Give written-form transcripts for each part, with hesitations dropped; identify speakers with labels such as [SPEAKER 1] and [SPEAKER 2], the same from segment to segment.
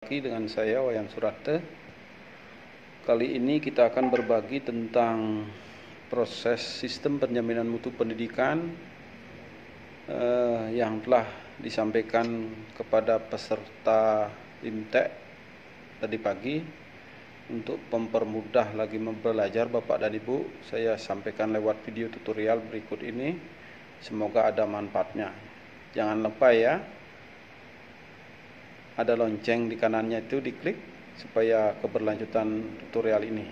[SPEAKER 1] Dengan saya Wayan Surate. Kali ini kita akan berbagi tentang proses sistem penjaminan mutu pendidikan yang telah disampaikan kepada peserta IMTEK tadi pagi. Untuk mempermudah lagi belajar Bapak dan Ibu, saya sampaikan lewat video tutorial berikut ini. Semoga ada manfaatnya. Jangan lupa ya, ada lonceng di kanannya itu diklik supaya keberlanjutan tutorial ini.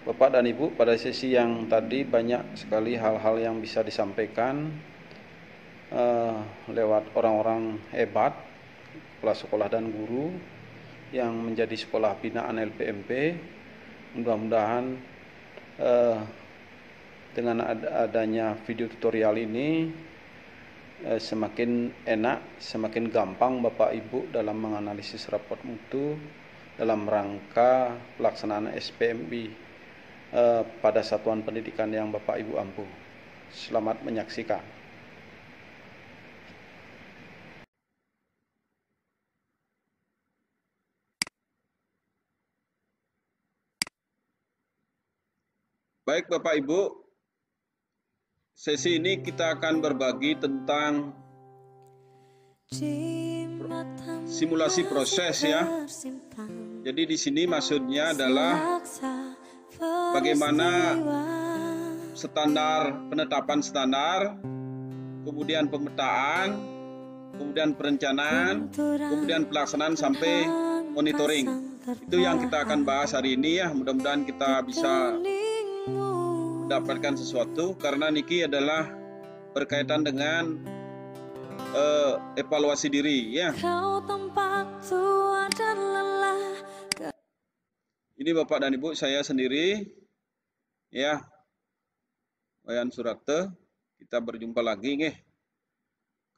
[SPEAKER 1] Bapak dan Ibu, pada sesi yang tadi banyak sekali hal-hal yang bisa disampaikan lewat orang-orang hebat, kepala sekolah dan guru yang menjadi sekolah binaan LPMP. Mudah-mudahan dengan adanya video tutorial ini semakin enak, semakin gampang Bapak Ibu dalam menganalisis rapot mutu dalam rangka pelaksanaan SPMI pada satuan pendidikan yang Bapak Ibu ampu. Selamat menyaksikan. Baik Bapak Ibu, sesi ini kita akan berbagi tentang simulasi proses ya. Jadi di sini maksudnya adalah bagaimana penetapan standar, kemudian pemetaan, kemudian perencanaan, kemudian pelaksanaan sampai monitoring. Itu yang kita akan bahas hari ini ya. Mudah-mudahan kita bisa mendapatkan sesuatu, karena Niki adalah berkaitan dengan evaluasi diri ya. Ini Bapak dan Ibu, saya sendiri ya, Wayan Surate. Kita berjumpa lagi nih.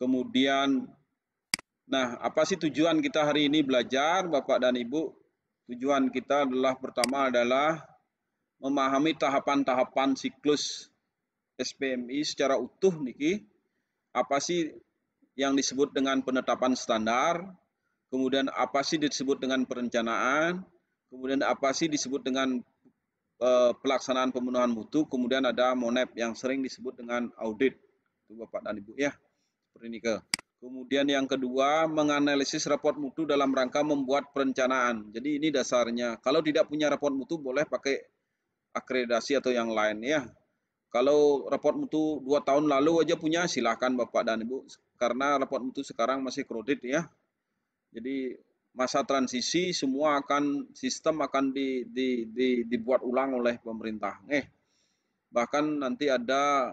[SPEAKER 1] Kemudian apa sih tujuan kita hari ini belajar Bapak dan Ibu? Tujuan kita adalah pertama adalah memahami tahapan-tahapan siklus SPMI secara utuh niki. Apa sih yang disebut dengan penetapan standar, kemudian apa sih disebut dengan perencanaan, kemudian apa sih disebut dengan pelaksanaan pemenuhan mutu, kemudian ada MONEP yang sering disebut dengan audit. Itu Bapak dan Ibu ya. Seperti ini ke. Kemudian yang kedua, menganalisis raport mutu dalam rangka membuat perencanaan. Jadi ini dasarnya. Kalau tidak punya raport mutu boleh pakai akreditasi atau yang lain ya. Kalau raport mutu 2 tahun lalu aja punya, silahkan Bapak dan Ibu, karena raport mutu sekarang masih kredit ya. Jadi masa transisi semua sistem akan dibuat ulang oleh pemerintah. Bahkan nanti ada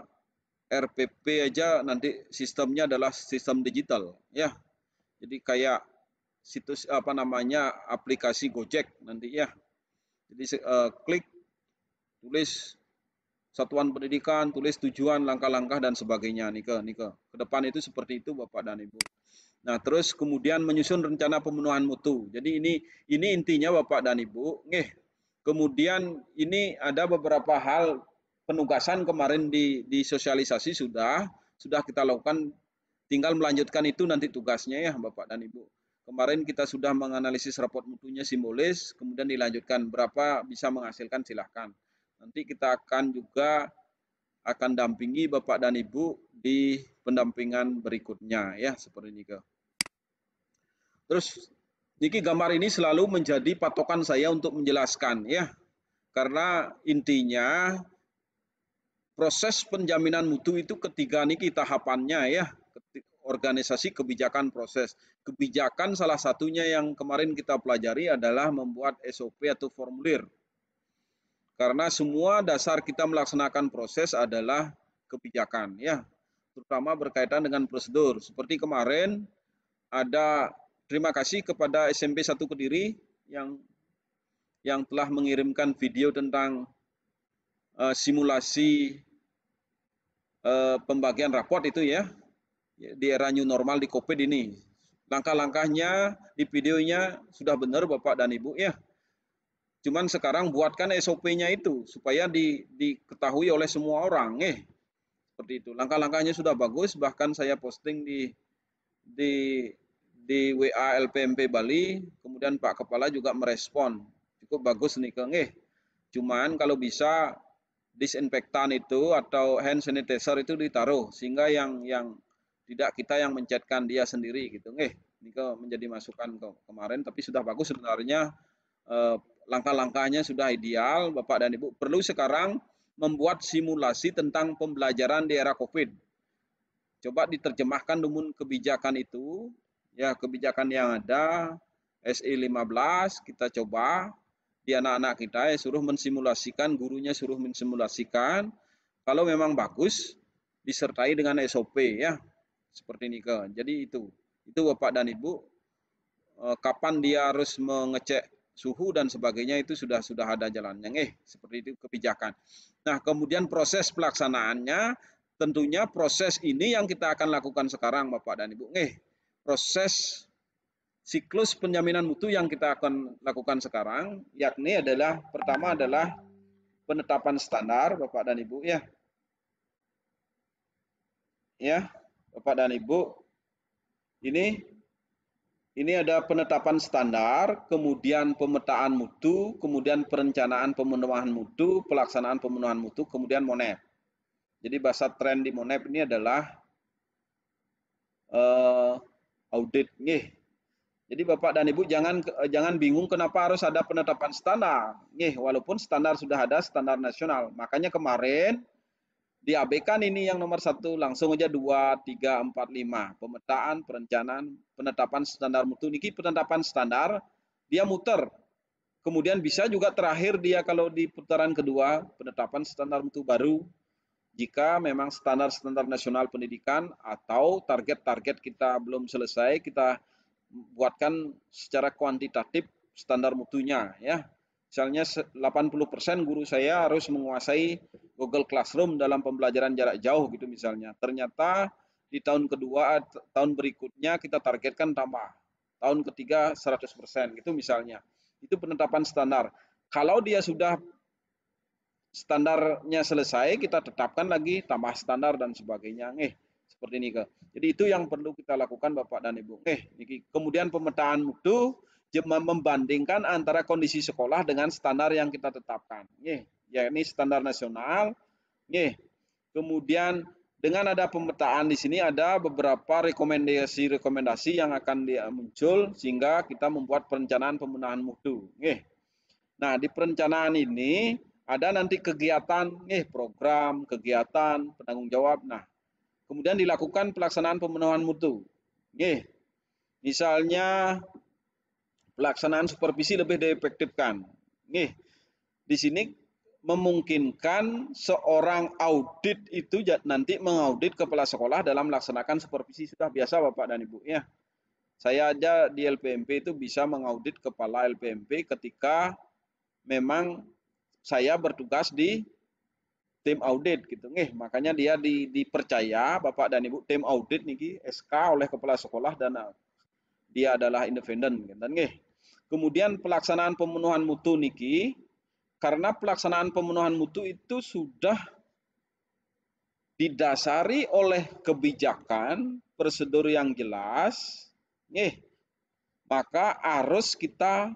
[SPEAKER 1] RPP aja, nanti sistemnya adalah sistem digital ya. Jadi kayak situs aplikasi Gojek nanti ya. Jadi klik, tulis satuan pendidikan, tulis tujuan, langkah-langkah dan sebagainya nih ke depan itu seperti itu Bapak dan Ibu. Nah, terus kemudian menyusun rencana pemenuhan mutu. Jadi ini intinya Bapak dan Ibu. Kemudian ini ada beberapa hal penugasan kemarin di sosialisasi sudah kita lakukan, tinggal melanjutkan itu nanti tugasnya ya Bapak dan Ibu. Kemarin kita sudah menganalisis raport mutunya simbolis, kemudian dilanjutkan berapa bisa menghasilkan silahkan. Nanti kita akan dampingi Bapak dan Ibu di pendampingan berikutnya ya, seperti ini ke. Terus niki gambar ini selalu menjadi patokan saya untuk menjelaskan ya. Karena intinya proses penjaminan mutu itu ketiga niki tahapannya ya. Organisasi, kebijakan, proses. Kebijakan salah satunya yang kemarin kita pelajari adalah membuat SOP atau formulir. Karena semua dasar kita melaksanakan proses adalah kebijakan ya. Terutama berkaitan dengan prosedur. Seperti kemarin ada terima kasih kepada SMP 1 Kediri yang telah mengirimkan video tentang simulasi pembagian raport itu ya. Di era new normal di COVID ini. Langkah-langkahnya di videonya sudah benar Bapak dan Ibu ya. Cuman sekarang buatkan SOP-nya itu supaya diketahui oleh semua orang. Seperti itu. Langkah-langkahnya sudah bagus, bahkan saya posting di di WA LPMP Bali, kemudian Pak Kepala juga merespon. Cukup bagus nih Kang. Cuman kalau bisa disinfektan itu atau hand sanitizer itu ditaruh sehingga yang tidak kita yang mencetkan dia sendiri gitu. Ini menjadi masukan kemarin tapi sudah bagus sebenarnya, langkah-langkahnya sudah ideal Bapak dan Ibu. Perlu sekarang membuat simulasi tentang pembelajaran di era Covid. Coba diterjemahkan dengan kebijakan itu, ya kebijakan yang ada SI 15 kita coba di anak-anak kita ya suruh mensimulasikan, gurunya suruh mensimulasikan. Kalau memang bagus disertai dengan SOP ya. Seperti ini ke. Jadi itu Bapak dan Ibu, kapan dia harus mengecek suhu dan sebagainya itu sudah ada jalannya. Seperti itu kebijakan. Nah, kemudian proses pelaksanaannya tentunya proses ini yang kita akan lakukan sekarang Bapak dan Ibu. Proses siklus penjaminan mutu yang kita akan lakukan sekarang, yakni adalah pertama adalah penetapan standar, Bapak dan Ibu ya. Ya, Bapak dan Ibu, ini ada penetapan standar, kemudian pemetaan mutu, kemudian perencanaan pemenuhan mutu, pelaksanaan pemenuhan mutu, kemudian MONEP. Jadi bahasa tren di MONEP ini adalah audit nih. Jadi Bapak dan Ibu jangan bingung kenapa harus ada penetapan standar. Walaupun standar sudah ada, standar nasional. Makanya kemarin diabaikan ini yang nomor 1, langsung aja 2, 3, 4, 5. Pemetaan, perencanaan, penetapan standar mutu. Niki penetapan standar, dia muter. Kemudian bisa juga terakhir dia kalau di putaran kedua, penetapan standar mutu baru. Jika memang standar-standar nasional pendidikan atau target-target kita belum selesai, kita buatkan secara kuantitatif standar mutunya ya. Misalnya 80% guru saya harus menguasai Google Classroom dalam pembelajaran jarak jauh gitu misalnya. Ternyata di tahun kedua, tahun berikutnya kita targetkan tambah. Tahun ketiga 100% gitu misalnya. Itu penetapan standar. Kalau dia sudah standarnya selesai, kita tetapkan lagi tambah standar dan sebagainya. Seperti ini ke. Jadi itu yang perlu kita lakukan Bapak dan Ibu. Kemudian pemetaan mutu membandingkan antara kondisi sekolah dengan standar yang kita tetapkan. Yakni standar nasional. Kemudian dengan ada pemetaan di sini ada beberapa rekomendasi yang akan muncul sehingga kita membuat perencanaan pemenuhan mutu. Nah, di perencanaan ini ada nanti kegiatan, program, kegiatan, penanggung jawab. Nah, kemudian dilakukan pelaksanaan pemenuhan mutu. Misalnya pelaksanaan supervisi lebih diefektifkan. Di sini memungkinkan seorang audit itu nanti mengaudit kepala sekolah dalam melaksanakan supervisi. Sudah biasa Bapak dan Ibu ya. Saya aja di LPMP itu bisa mengaudit kepala LPMP ketika memang saya bertugas di tim audit gitu. Makanya dia dipercaya Bapak dan Ibu tim audit niki SK oleh kepala sekolah dan dia adalah independen gitu. Kemudian pelaksanaan pemenuhan mutu niki karena pelaksanaan pemenuhan mutu itu sudah didasari oleh kebijakan, prosedur yang jelas, maka harus kita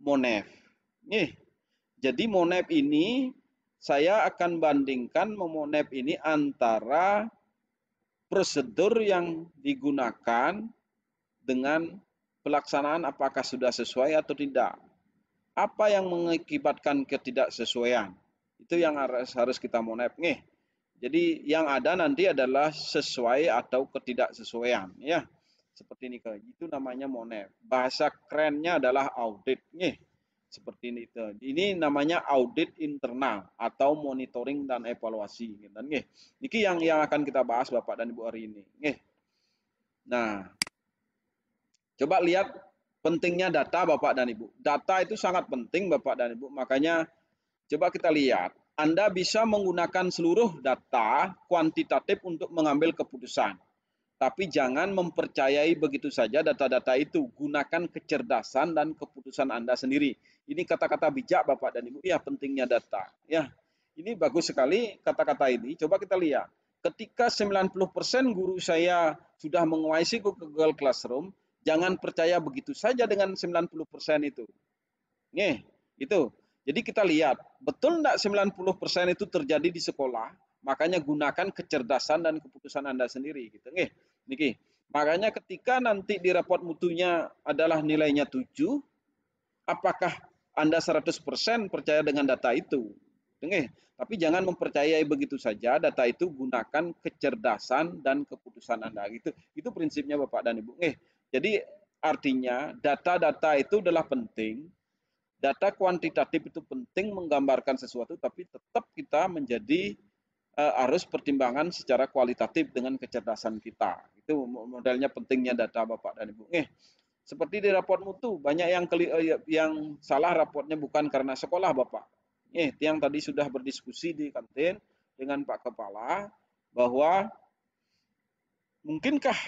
[SPEAKER 1] MONEP. Jadi MONEP ini saya akan bandingkan MONEP ini antara prosedur yang digunakan dengan pelaksanaan apakah sudah sesuai atau tidak. Apa yang mengakibatkan ketidaksesuaian? Itu yang harus kita MONEP. Jadi yang ada nanti adalah sesuai atau ketidaksesuaian. Ya, seperti ini. Itu namanya MONEP. Bahasa kerennya adalah audit. Seperti ini. Ini namanya audit internal atau monitoring dan evaluasi. Ini yang akan kita bahas Bapak dan Ibu hari ini. Nah, coba lihat pentingnya data Bapak dan Ibu. Data itu sangat penting Bapak dan Ibu. Makanya coba kita lihat. Anda bisa menggunakan seluruh data kuantitatif untuk mengambil keputusan. Tapi jangan mempercayai begitu saja data-data itu. Gunakan kecerdasan dan keputusan Anda sendiri. Ini kata-kata bijak Bapak dan Ibu. Ya, pentingnya data. Ya, ini bagus sekali kata-kata ini. Coba kita lihat. Ketika 90% guru saya sudah menguasai Google Classroom, Jangan percaya begitu saja dengan 90% itu. Nih, itu. Jadi kita lihat, betul enggak 90% itu terjadi di sekolah? Makanya gunakan kecerdasan dan keputusan Anda sendiri gitu. Nih, Niki. Makanya ketika nanti di raport mutunya adalah nilainya 7, apakah Anda 100% percaya dengan data itu? Nih, tapi jangan mempercayai begitu saja data itu, gunakan kecerdasan dan keputusan Anda gitu. Itu prinsipnya Bapak dan Ibu. Jadi artinya data-data itu adalah penting. Data kuantitatif itu penting menggambarkan sesuatu, tapi tetap kita menjadi harus pertimbangan secara kualitatif dengan kecerdasan kita. Itu modelnya pentingnya data Bapak dan Ibu. Seperti di raport mutu, banyak yang salah raportnya bukan karena sekolah Bapak. Yang tadi sudah berdiskusi di kantin dengan Pak Kepala, bahwa mungkinkah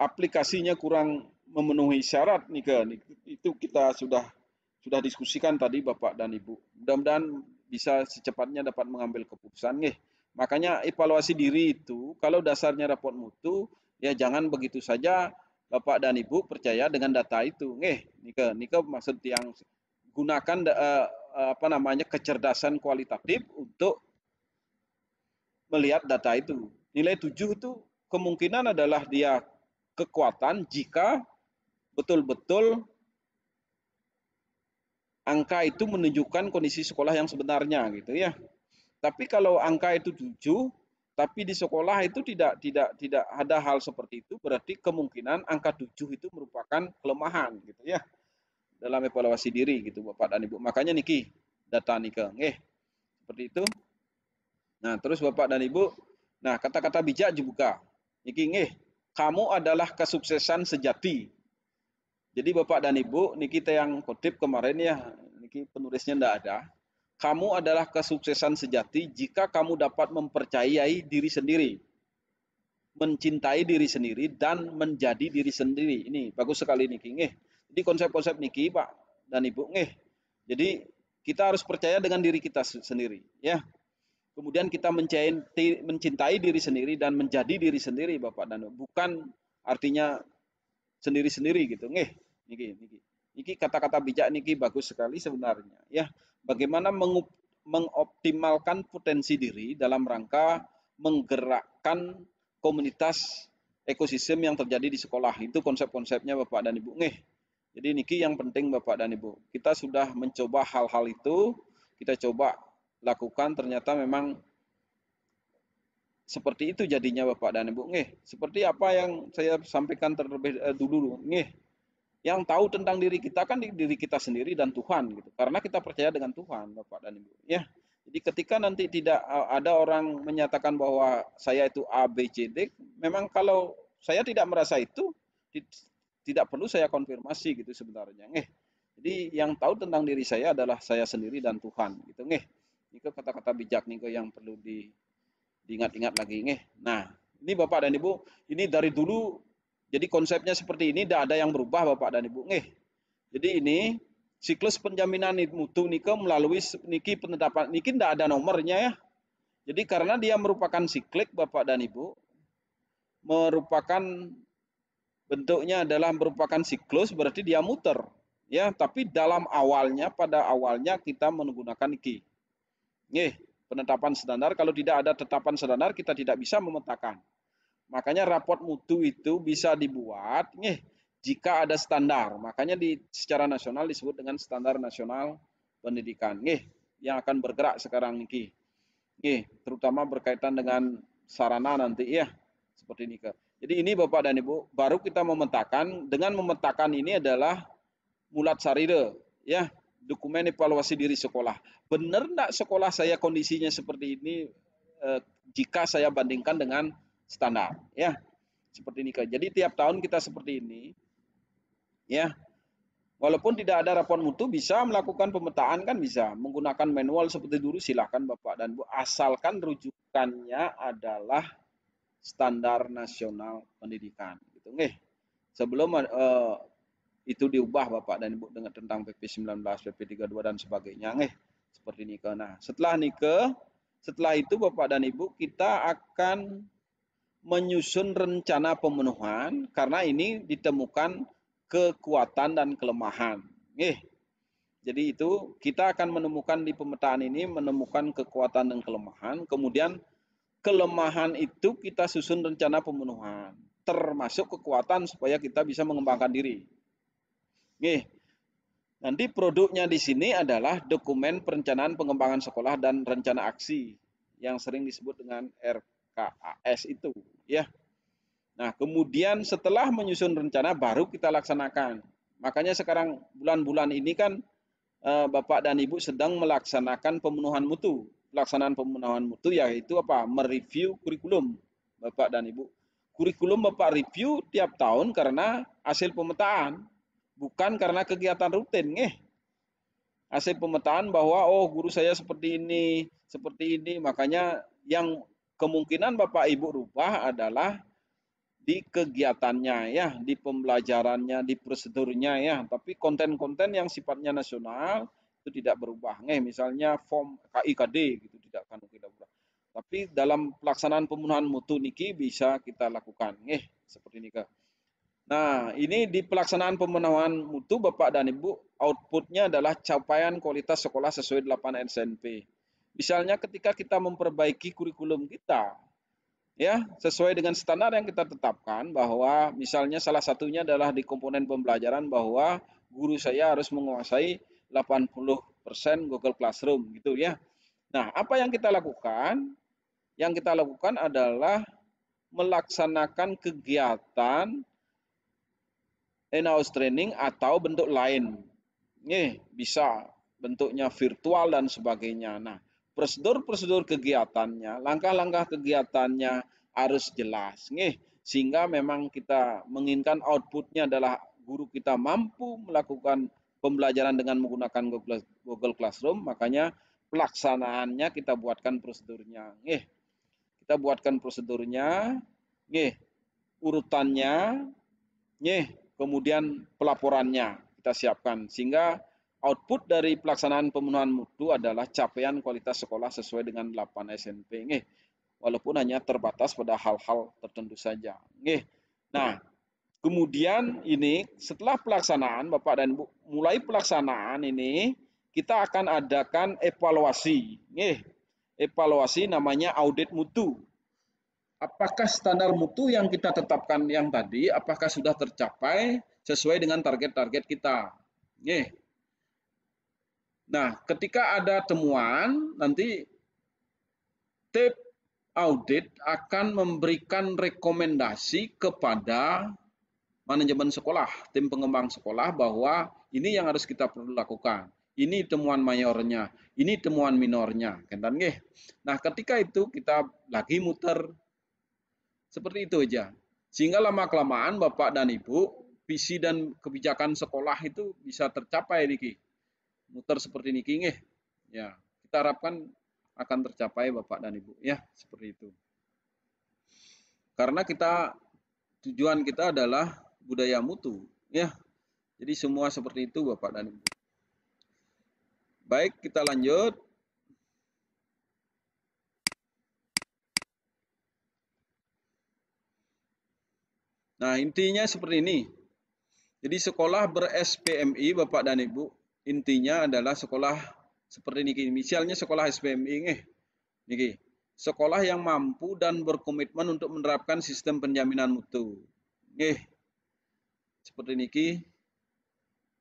[SPEAKER 1] aplikasinya kurang memenuhi syarat nih, itu kita sudah diskusikan tadi Bapak dan Ibu. Mudah-mudahan bisa secepatnya dapat mengambil keputusan. Makanya evaluasi diri itu kalau dasarnya raport mutu, ya jangan begitu saja Bapak dan Ibu percaya dengan data itu. Nika maksud yang gunakan kecerdasan kualitatif untuk melihat data itu. Nilai 7 itu kemungkinan adalah dia kekuatan jika betul-betul angka itu menunjukkan kondisi sekolah yang sebenarnya gitu ya. Tapi kalau angka itu 7, tapi di sekolah itu tidak ada hal seperti itu, berarti kemungkinan angka 7 itu merupakan kelemahan gitu ya. Dalam evaluasi diri gitu Bapak dan Ibu. Makanya niki data nika. Seperti itu. Nah, terus Bapak dan Ibu, nah kata-kata bijak juga. Niki kamu adalah kesuksesan sejati. Jadi Bapak dan Ibu, niki yang kutip kemarin ya, niki penulisnya ndak ada. Kamu adalah kesuksesan sejati jika kamu dapat mempercayai diri sendiri, mencintai diri sendiri, dan menjadi diri sendiri. Ini bagus sekali niki. Jadi konsep-konsep niki Pak dan Ibu. Jadi kita harus percaya dengan diri kita sendiri. Ya. Kemudian kita mencintai diri sendiri dan menjadi diri sendiri Bapak dan Ibu. Bukan artinya sendiri-sendiri gitu. Niki kata-kata bijak niki bagus sekali sebenarnya. Ya, bagaimana mengoptimalkan potensi diri dalam rangka menggerakkan komunitas ekosistem yang terjadi di sekolah. Itu konsep-konsepnya Bapak dan Ibu. Jadi niki yang penting Bapak dan Ibu. Kita sudah mencoba hal-hal itu, kita coba lakukan, ternyata memang seperti itu jadinya Bapak dan Ibu. Seperti apa yang saya sampaikan terlebih dulu. Yang tahu tentang diri kita kan diri kita sendiri dan Tuhan gitu. Karena kita percaya dengan Tuhan Bapak dan Ibu. Ya. Jadi ketika nanti tidak ada orang menyatakan bahwa saya itu A, B, C, D, memang kalau saya tidak merasa itu, tidak perlu saya konfirmasi gitu sebenarnya. Jadi yang tahu tentang diri saya adalah saya sendiri dan Tuhan gitu. Ini kata-kata bijak nih yang perlu diingat-ingat lagi. Nah, ini Bapak dan Ibu, ini dari dulu jadi konsepnya seperti ini, tidak ada yang berubah Bapak dan Ibu. Jadi ini siklus penjaminan mutu nike melalui niki penetapan niki tidak ada nomornya ya. Jadi karena dia merupakan siklik Bapak dan Ibu, merupakan bentuknya adalah merupakan siklus, berarti dia muter ya. Tapi dalam awalnya, pada awalnya kita menggunakan niki. Penetapan standar. Kalau tidak ada tetapan standar, kita tidak bisa memetakan. Makanya raport mutu itu bisa dibuat jika ada standar. Makanya secara nasional disebut dengan standar nasional pendidikan. Yang akan bergerak sekarang ini. Terutama berkaitan dengan sarana nanti ya. Seperti ini. Jadi ini Bapak dan Ibu, baru kita memetakan. Dengan memetakan ini adalah mulat saride ya, dokumen evaluasi diri sekolah. Benar enggak sekolah saya kondisinya seperti ini jika saya bandingkan dengan standar ya. Seperti ini. Jadi tiap tahun kita seperti ini ya. Walaupun tidak ada rapor mutu, bisa melakukan pemetaan kan bisa. Menggunakan manual seperti dulu silahkan Bapak dan Ibu, asalkan rujukannya adalah standar nasional pendidikan gitu. Sebelum itu diubah Bapak dan Ibu dengan tentang PP 19, PP 32 dan sebagainya. Seperti ini. Nah, setelah itu Bapak dan Ibu, kita akan menyusun rencana pemenuhan karena ini ditemukan kekuatan dan kelemahan. Jadi itu kita akan menemukan di pemetaan ini menemukan kekuatan dan kelemahan, kemudian kelemahan itu kita susun rencana pemenuhan, termasuk kekuatan supaya kita bisa mengembangkan diri. Nanti produknya di sini adalah dokumen perencanaan pengembangan sekolah dan rencana aksi yang sering disebut dengan RKAS itu, ya. Nah, kemudian setelah menyusun rencana baru kita laksanakan. Makanya sekarang bulan-bulan ini kan Bapak dan Ibu sedang melaksanakan pemenuhan mutu. Pelaksanaan pemenuhan mutu yaitu apa? Mereview kurikulum, Bapak dan Ibu. Kurikulum Bapak review tiap tahun karena hasil pemetaan, bukan karena kegiatan rutin. Hasil pemetaan bahwa oh guru saya seperti ini, makanya yang kemungkinan Bapak Ibu rubah adalah di kegiatannya ya, di pembelajarannya, di prosedurnya ya, tapi konten-konten yang sifatnya nasional itu tidak berubah. Misalnya form KIKD gitu tidak akan kita berubah. Tapi dalam pelaksanaan pemenuhan mutu niki bisa kita lakukan. Seperti ini Kak. Nah, ini di pelaksanaan pemenuhan mutu Bapak dan Ibu, outputnya adalah capaian kualitas sekolah sesuai 8 SNP. Misalnya ketika kita memperbaiki kurikulum kita, ya sesuai dengan standar yang kita tetapkan bahwa misalnya salah satunya adalah di komponen pembelajaran bahwa guru saya harus menguasai 80% Google Classroom gitu ya. Nah, apa yang kita lakukan? Yang kita lakukan adalah melaksanakan kegiatan in-house training atau bentuk lain. Bisa bentuknya virtual dan sebagainya. Nah, prosedur-prosedur kegiatannya, langkah-langkah kegiatannya harus jelas. Sehingga memang kita menginginkan outputnya adalah guru kita mampu melakukan pembelajaran dengan menggunakan Google Classroom, makanya pelaksanaannya kita buatkan prosedurnya. Kita buatkan prosedurnya, urutannya, kemudian pelaporannya kita siapkan sehingga output dari pelaksanaan pemenuhan mutu adalah capaian kualitas sekolah sesuai dengan 8 SNP. Walaupun hanya terbatas pada hal-hal tertentu saja. Nah, kemudian ini setelah pelaksanaan Bapak dan Ibu, mulai pelaksanaan ini kita akan adakan evaluasi. Evaluasi namanya audit mutu. Apakah standar mutu yang kita tetapkan yang tadi, apakah sudah tercapai sesuai dengan target-target kita. Nah, ketika ada temuan, nanti tim audit akan memberikan rekomendasi kepada manajemen sekolah, tim pengembang sekolah bahwa ini yang harus kita perlu lakukan. Ini temuan mayornya, ini temuan minornya. Nah, ketika itu kita lagi muter seperti itu aja. Sehingga lama-kelamaan Bapak dan Ibu, visi dan kebijakan sekolah itu bisa tercapai niki. Muter seperti niki Ya, kita harapkan akan tercapai Bapak dan Ibu ya, seperti itu. Karena tujuan kita adalah budaya mutu ya. Jadi semua seperti itu Bapak dan Ibu. Baik, kita lanjut. Nah, intinya seperti ini. Jadi sekolah ber-SPMI Bapak dan Ibu, intinya adalah sekolah seperti ini. Misalnya sekolah SPMI niki. Sekolah yang mampu dan berkomitmen untuk menerapkan sistem penjaminan mutu. Seperti niki.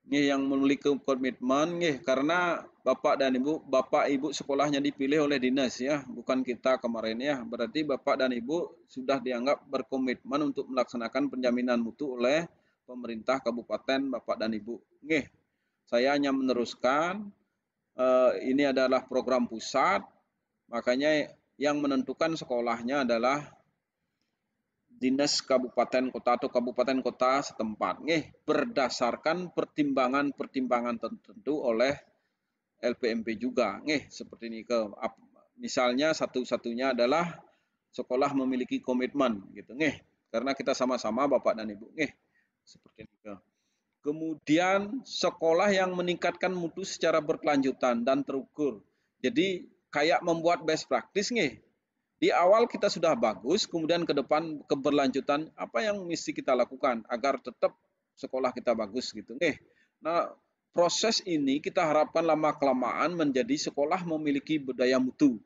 [SPEAKER 1] Yang memiliki komitmen karena Bapak dan Ibu sekolahnya dipilih oleh dinas ya, bukan kita kemarin ya. Berarti Bapak dan Ibu sudah dianggap berkomitmen untuk melaksanakan penjaminan mutu oleh pemerintah kabupaten Bapak dan Ibu. Saya hanya meneruskan ini adalah program pusat, makanya yang menentukan sekolahnya adalah dinas kabupaten kota atau kabupaten kota setempat berdasarkan pertimbangan tertentu oleh LPMP juga seperti ini misalnya satu-satunya adalah sekolah memiliki komitmen gitu karena kita sama-sama Bapak dan Ibu seperti ini kemudian sekolah yang meningkatkan mutu secara berkelanjutan dan terukur jadi kayak membuat best practice di awal kita sudah bagus, kemudian ke depan keberlanjutan apa yang mesti kita lakukan agar tetap sekolah kita bagus gitu. Nah, proses ini kita harapkan lama-kelamaan menjadi sekolah memiliki budaya mutu.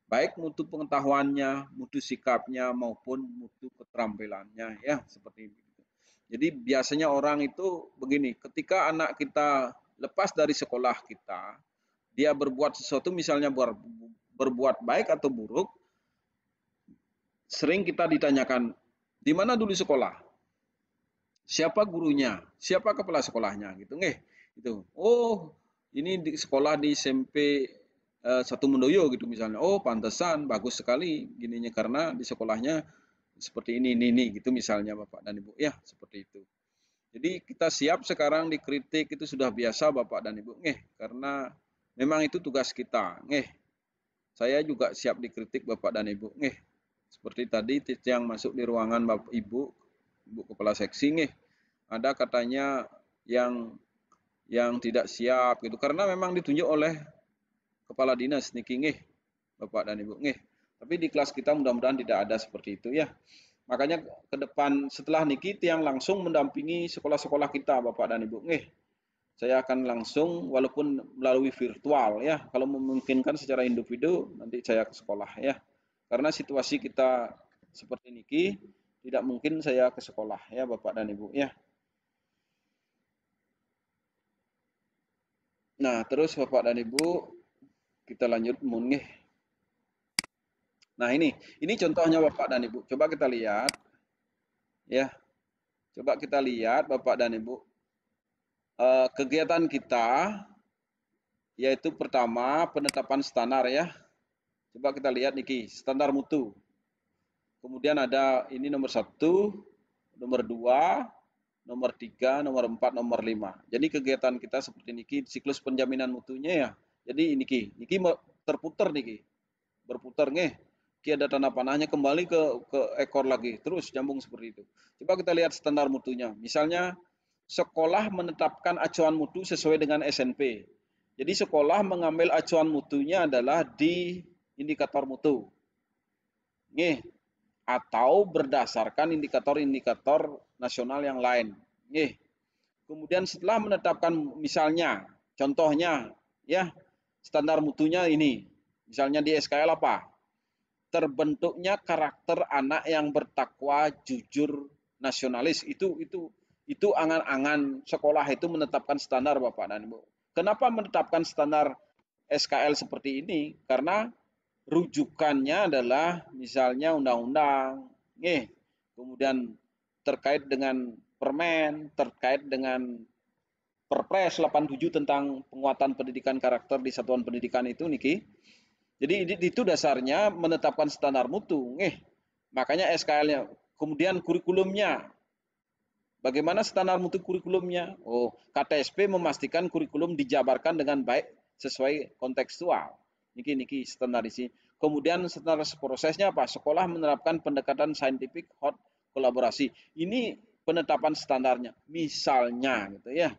[SPEAKER 1] Baik mutu pengetahuannya, mutu sikapnya, maupun mutu keterampilannya, ya seperti itu. Jadi biasanya orang itu begini, ketika anak kita lepas dari sekolah kita, dia berbuat sesuatu misalnya berbuat baik atau buruk, sering kita ditanyakan, di mana dulu sekolah? Siapa gurunya? Siapa kepala sekolahnya? Gitu, itu. Oh, ini di sekolah di SMP Satu Mendoyo gitu misalnya. Oh, pantesan bagus sekali gininya karena di sekolahnya seperti ini gitu misalnya Bapak dan Ibu. Ya, seperti itu. Jadi kita siap sekarang dikritik itu sudah biasa Bapak dan Ibu. Karena memang itu tugas kita. Saya juga siap dikritik Bapak dan Ibu. Seperti tadi yang masuk di ruangan Bapak Ibu, Ibu Kepala Seksi, ada katanya yang tidak siap gitu karena memang ditunjuk oleh kepala dinas niki Bapak dan Ibu. Tapi di kelas kita mudah-mudahan tidak ada seperti itu ya. Makanya ke depan setelah niki tiang langsung mendampingi sekolah-sekolah kita Bapak dan Ibu. Saya akan langsung walaupun melalui virtual ya. Kalau memungkinkan secara individu nanti saya ke sekolah ya. Karena situasi kita seperti niki tidak mungkin saya ke sekolah ya Bapak dan Ibu ya. Nah, terus Bapak dan Ibu kita lanjut mun. Nah, ini contohnya Bapak dan Ibu. Coba kita lihat ya. Coba kita lihat Bapak dan Ibu. Kegiatan kita yaitu pertama penetapan standar ya. Coba kita lihat niki, standar mutu. Kemudian ada ini nomor 1, nomor 2, nomor 3, nomor 4, nomor 5. Jadi kegiatan kita seperti niki siklus penjaminan mutunya ya. Jadi niki terputar niki. Berputar Ki ada tanda panahnya kembali ke ekor lagi. Terus nyambung seperti itu. Coba kita lihat standar mutunya. Misalnya sekolah menetapkan acuan mutu sesuai dengan SNP. Jadi sekolah mengambil acuan mutunya adalah di indikator mutu. Atau berdasarkan indikator-indikator nasional yang lain. Kemudian setelah menetapkan misalnya, contohnya ya standar mutunya ini, misalnya di SKL apa? Terbentuknya karakter anak yang bertakwa, jujur, nasionalis. Itu angan-angan sekolah itu menetapkan standar Bapak dan Ibu. Kenapa menetapkan standar SKL seperti ini? Karena rujukannya adalah misalnya undang-undang, kemudian terkait dengan permen, terkait dengan Perpres 87 tentang penguatan pendidikan karakter di satuan pendidikan itu niki. Jadi itu dasarnya menetapkan standar mutu. Makanya SKL-nya. Kemudian kurikulumnya. Bagaimana standar mutu kurikulumnya? Oh, KTSP memastikan kurikulum dijabarkan dengan baik sesuai kontekstual. Niki standar isi. Kemudian standar prosesnya apa? Sekolah menerapkan pendekatan saintifik hot kolaborasi. Ini penetapan standarnya. Misalnya gitu ya.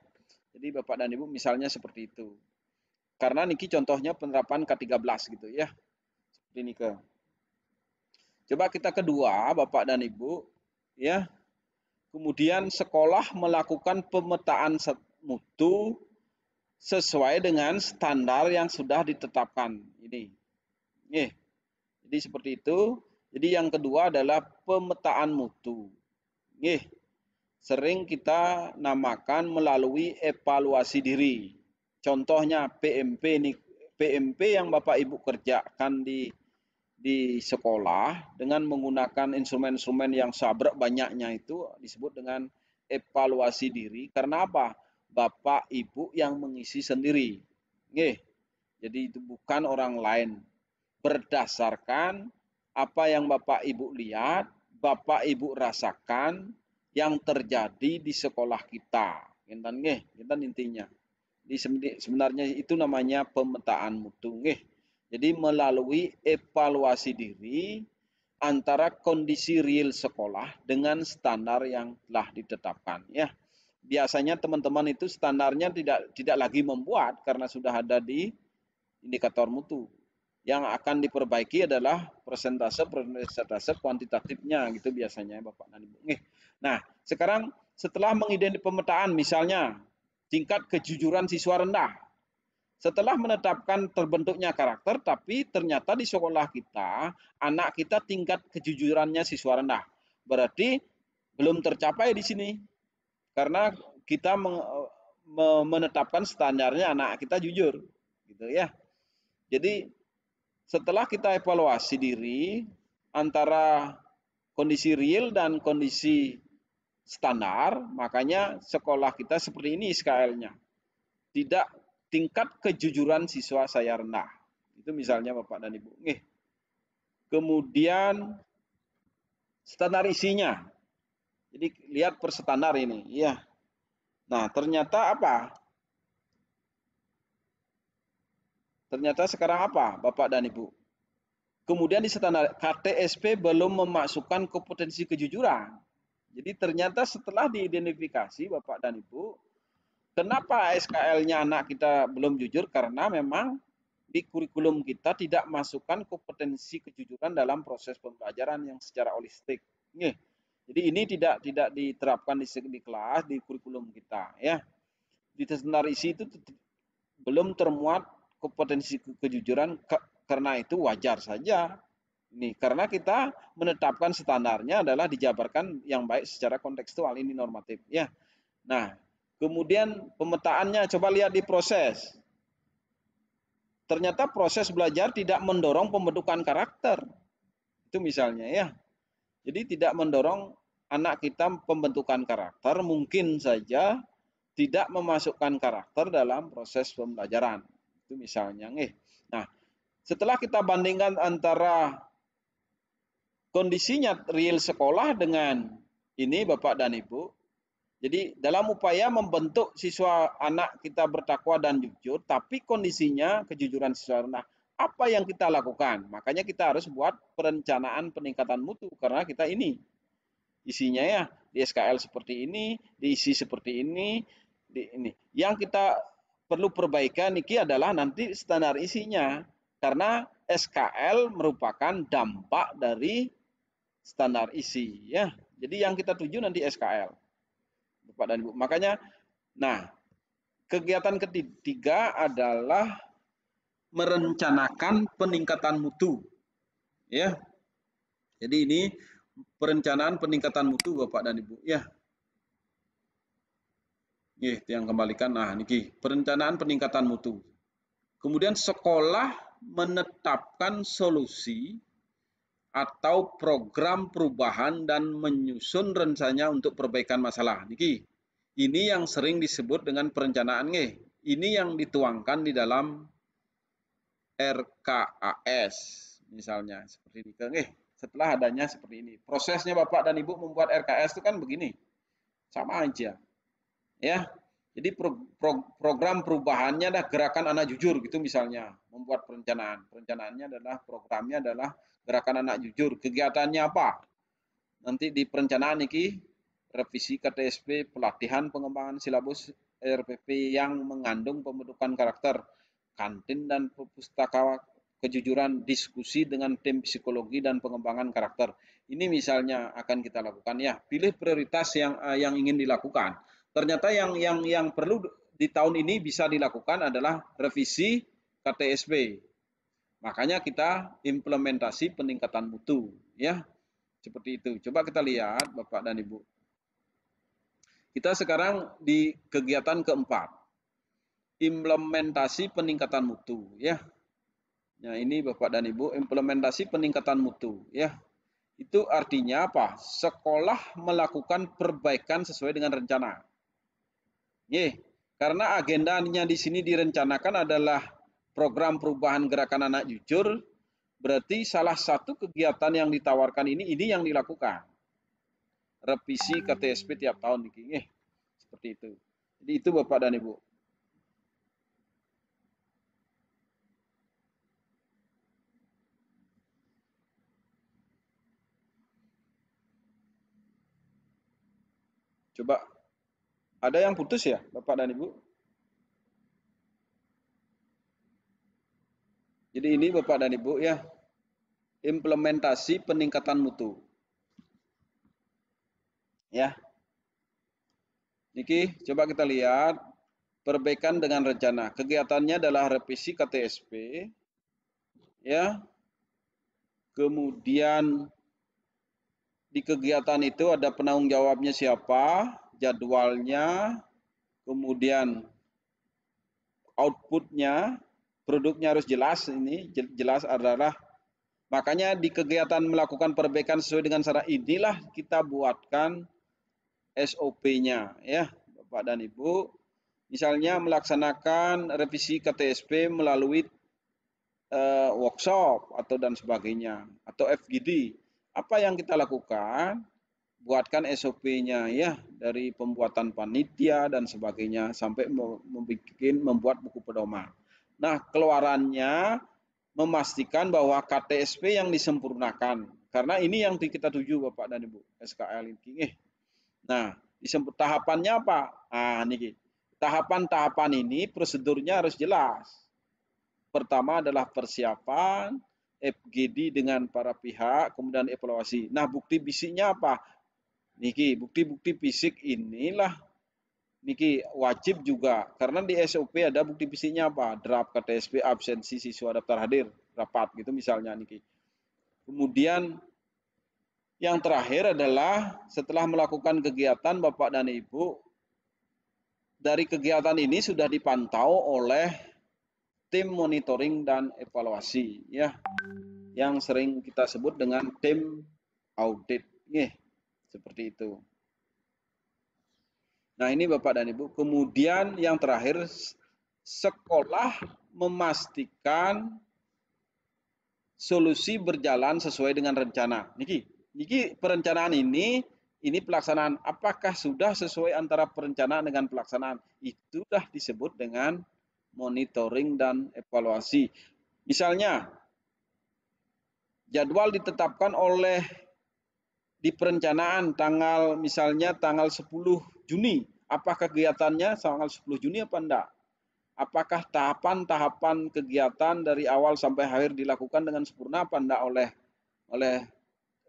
[SPEAKER 1] Jadi Bapak dan Ibu misalnya seperti itu. Karena niki contohnya penerapan K13 gitu ya. Seperti ini ke. Coba kita kedua Bapak dan Ibu ya. Kemudian sekolah melakukan pemetaan mutu sesuai dengan standar yang sudah ditetapkan. Ini. Jadi seperti itu. Jadi yang kedua adalah pemetaan mutu. Sering kita namakan melalui evaluasi diri. Contohnya PMP yang Bapak Ibu kerjakan di sekolah dengan menggunakan instrumen-instrumen yang sabrek banyaknya itu disebut dengan evaluasi diri. Karena apa? Bapak Ibu yang mengisi sendiri. Jadi itu bukan orang lain. Berdasarkan apa yang Bapak Ibu lihat, Bapak Ibu rasakan yang terjadi di sekolah kita. Intan intinya. Sebenarnya itu namanya pemetaan mutu. Jadi melalui evaluasi diri antara kondisi real sekolah dengan standar yang telah ditetapkan. Ya, biasanya teman-teman itu standarnya tidak lagi membuat karena sudah ada di indikator mutu. Yang akan diperbaiki adalah persentase kuantitatifnya gitu biasanya Bapak dan Ibu. Nah, sekarang setelah mengidentifikasi pemetaan, misalnya tingkat kejujuran siswa rendah. Setelah menetapkan terbentuknya karakter, tapi ternyata di sekolah kita, anak kita tingkat kejujurannya siswa rendah. Berarti belum tercapai di sini. Karena kita menetapkan standarnya anak kita jujur. Gitu ya. Jadi setelah kita evaluasi diri antara kondisi real dan kondisi standar, makanya sekolah kita seperti ini SKL-nya. Tidak tingkat kejujuran siswa saya rendah. Itu misalnya Bapak dan Ibu. Kemudian standar isinya. Jadi lihat per standar ini. Ya. Nah, ternyata apa? Ternyata sekarang apa Bapak dan Ibu? Kemudian di standar KTSP belum memasukkan kompetensi kejujuran. Jadi ternyata setelah diidentifikasi Bapak dan Ibu, kenapa SKL-nya anak kita belum jujur? Karena memang di kurikulum kita tidak masukkan kompetensi kejujuran dalam proses pembelajaran yang secara holistik. Jadi ini tidak diterapkan di kelas, di kurikulum kita. Ya, di standar isi itu belum termuat kompetensi kejujuran, karena itu wajar saja. Karena kita menetapkan standarnya adalah dijabarkan yang baik secara kontekstual, ini normatif. Ya. Nah, kemudian pemetaannya coba lihat di proses. Ternyata proses belajar tidak mendorong pembentukan karakter. Itu misalnya ya. Jadi tidak mendorong anak kita pembentukan karakter, mungkin saja tidak memasukkan karakter dalam proses pembelajaran. Itu misalnya. Nah, setelah kita bandingkan antara kondisinya real sekolah dengan ini Bapak dan Ibu, jadi dalam upaya membentuk siswa anak kita bertakwa dan jujur, tapi kondisinya kejujuran siswa rendah, apa yang kita lakukan? Makanya kita harus buat perencanaan peningkatan mutu, karena kita ini isinya ya di SKL seperti ini, diisi seperti ini, ini. Yang kita perlu perbaikan ini adalah nanti standar isinya, karena SKL merupakan dampak dari standar isi ya. Jadi yang kita tuju nanti SKL. Bapak dan Ibu. Makanya nah, kegiatan ketiga adalah merencanakan peningkatan mutu. Ya. Jadi ini perencanaan peningkatan mutu Bapak dan Ibu ya. Yang kembalikan. Nah, niki perencanaan peningkatan mutu. Kemudian sekolah menetapkan solusi atau program perubahan dan menyusun rencana untuk perbaikan masalah. Niki, ini yang sering disebut dengan perencanaan. Ini yang dituangkan di dalam RKAS misalnya seperti ini. Setelah adanya seperti ini, prosesnya Bapak dan Ibu membuat RKAS itu kan begini, sama aja, ya. Jadi program perubahannya adalah gerakan anak jujur gitu misalnya, membuat perencanaan. Perencanaannya adalah programnya adalah gerakan anak jujur. Kegiatannya apa? Nanti di perencanaan ini revisi KTSP, pelatihan pengembangan silabus RPP yang mengandung pembentukan karakter, kantin dan pustaka kejujuran, diskusi dengan tim psikologi dan pengembangan karakter. Ini misalnya akan kita lakukan ya. Pilih prioritas yang ingin dilakukan. Ternyata yang perlu di tahun ini bisa dilakukan adalah revisi KTSP. Makanya kita implementasi peningkatan mutu ya. Seperti itu. Coba kita lihat Bapak dan Ibu. Kita sekarang di kegiatan keempat. Implementasi peningkatan mutu ya. Nah, ini Bapak dan Ibu, implementasi peningkatan mutu ya. Itu artinya apa? Sekolah melakukan perbaikan sesuai dengan rencana. Karena agendanya di sini direncanakan adalah program perubahan gerakan anak jujur, berarti salah satu kegiatan yang ditawarkan ini yang dilakukan. Revisi KTSP tiap tahun seperti itu. Jadi itu Bapak dan Ibu. Coba ada yang putus ya Bapak dan Ibu? Jadi ini Bapak dan Ibu ya, implementasi peningkatan mutu. Ya. Niki, coba kita lihat perbaikan dengan rencana. Kegiatannya adalah revisi KTSP, ya. Kemudian di kegiatan itu ada penanggung jawabnya siapa, jadwalnya, kemudian outputnya, produknya harus jelas. Ini jelas adalah makanya di kegiatan melakukan perbaikan sesuai dengan syarat inilah kita buatkan SOP-nya, ya Bapak dan Ibu. Misalnya melaksanakan revisi KTSP melalui workshop atau dan sebagainya, atau FGD. Apa yang kita lakukan? Buatkan SOP-nya, ya, dari pembuatan panitia dan sebagainya sampai membuat buku pedoman. Nah, keluarannya memastikan bahwa KTSP yang disempurnakan, karena ini yang kita tuju Bapak dan Ibu SKL ini. Nah, tahapannya apa? Nah, ini tahapan-tahapan ini prosedurnya harus jelas. Pertama adalah persiapan, FGD dengan para pihak, kemudian evaluasi. Nah, bukti fisiknya apa? Niki, bukti-bukti fisik inilah niki wajib juga karena di SOP ada bukti fisiknya apa? Draft KTSP, absensi siswa daftar hadir, rapat gitu misalnya niki. Kemudian yang terakhir adalah setelah melakukan kegiatan Bapak dan Ibu, dari kegiatan ini sudah dipantau oleh tim monitoring dan evaluasi, ya, yang sering kita sebut dengan tim audit, seperti itu. Nah, ini Bapak dan Ibu. Kemudian yang terakhir, sekolah memastikan solusi berjalan sesuai dengan rencana. Niki perencanaan ini pelaksanaan. Apakah sudah sesuai antara perencanaan dengan pelaksanaan? Itulah disebut dengan monitoring dan evaluasi. Misalnya, jadwal ditetapkan oleh di perencanaan misalnya tanggal 10 Juni. Apakah kegiatannya tanggal 10 Juni apa enggak? Apakah tahapan-tahapan kegiatan dari awal sampai akhir dilakukan dengan sempurna apa enggak oleh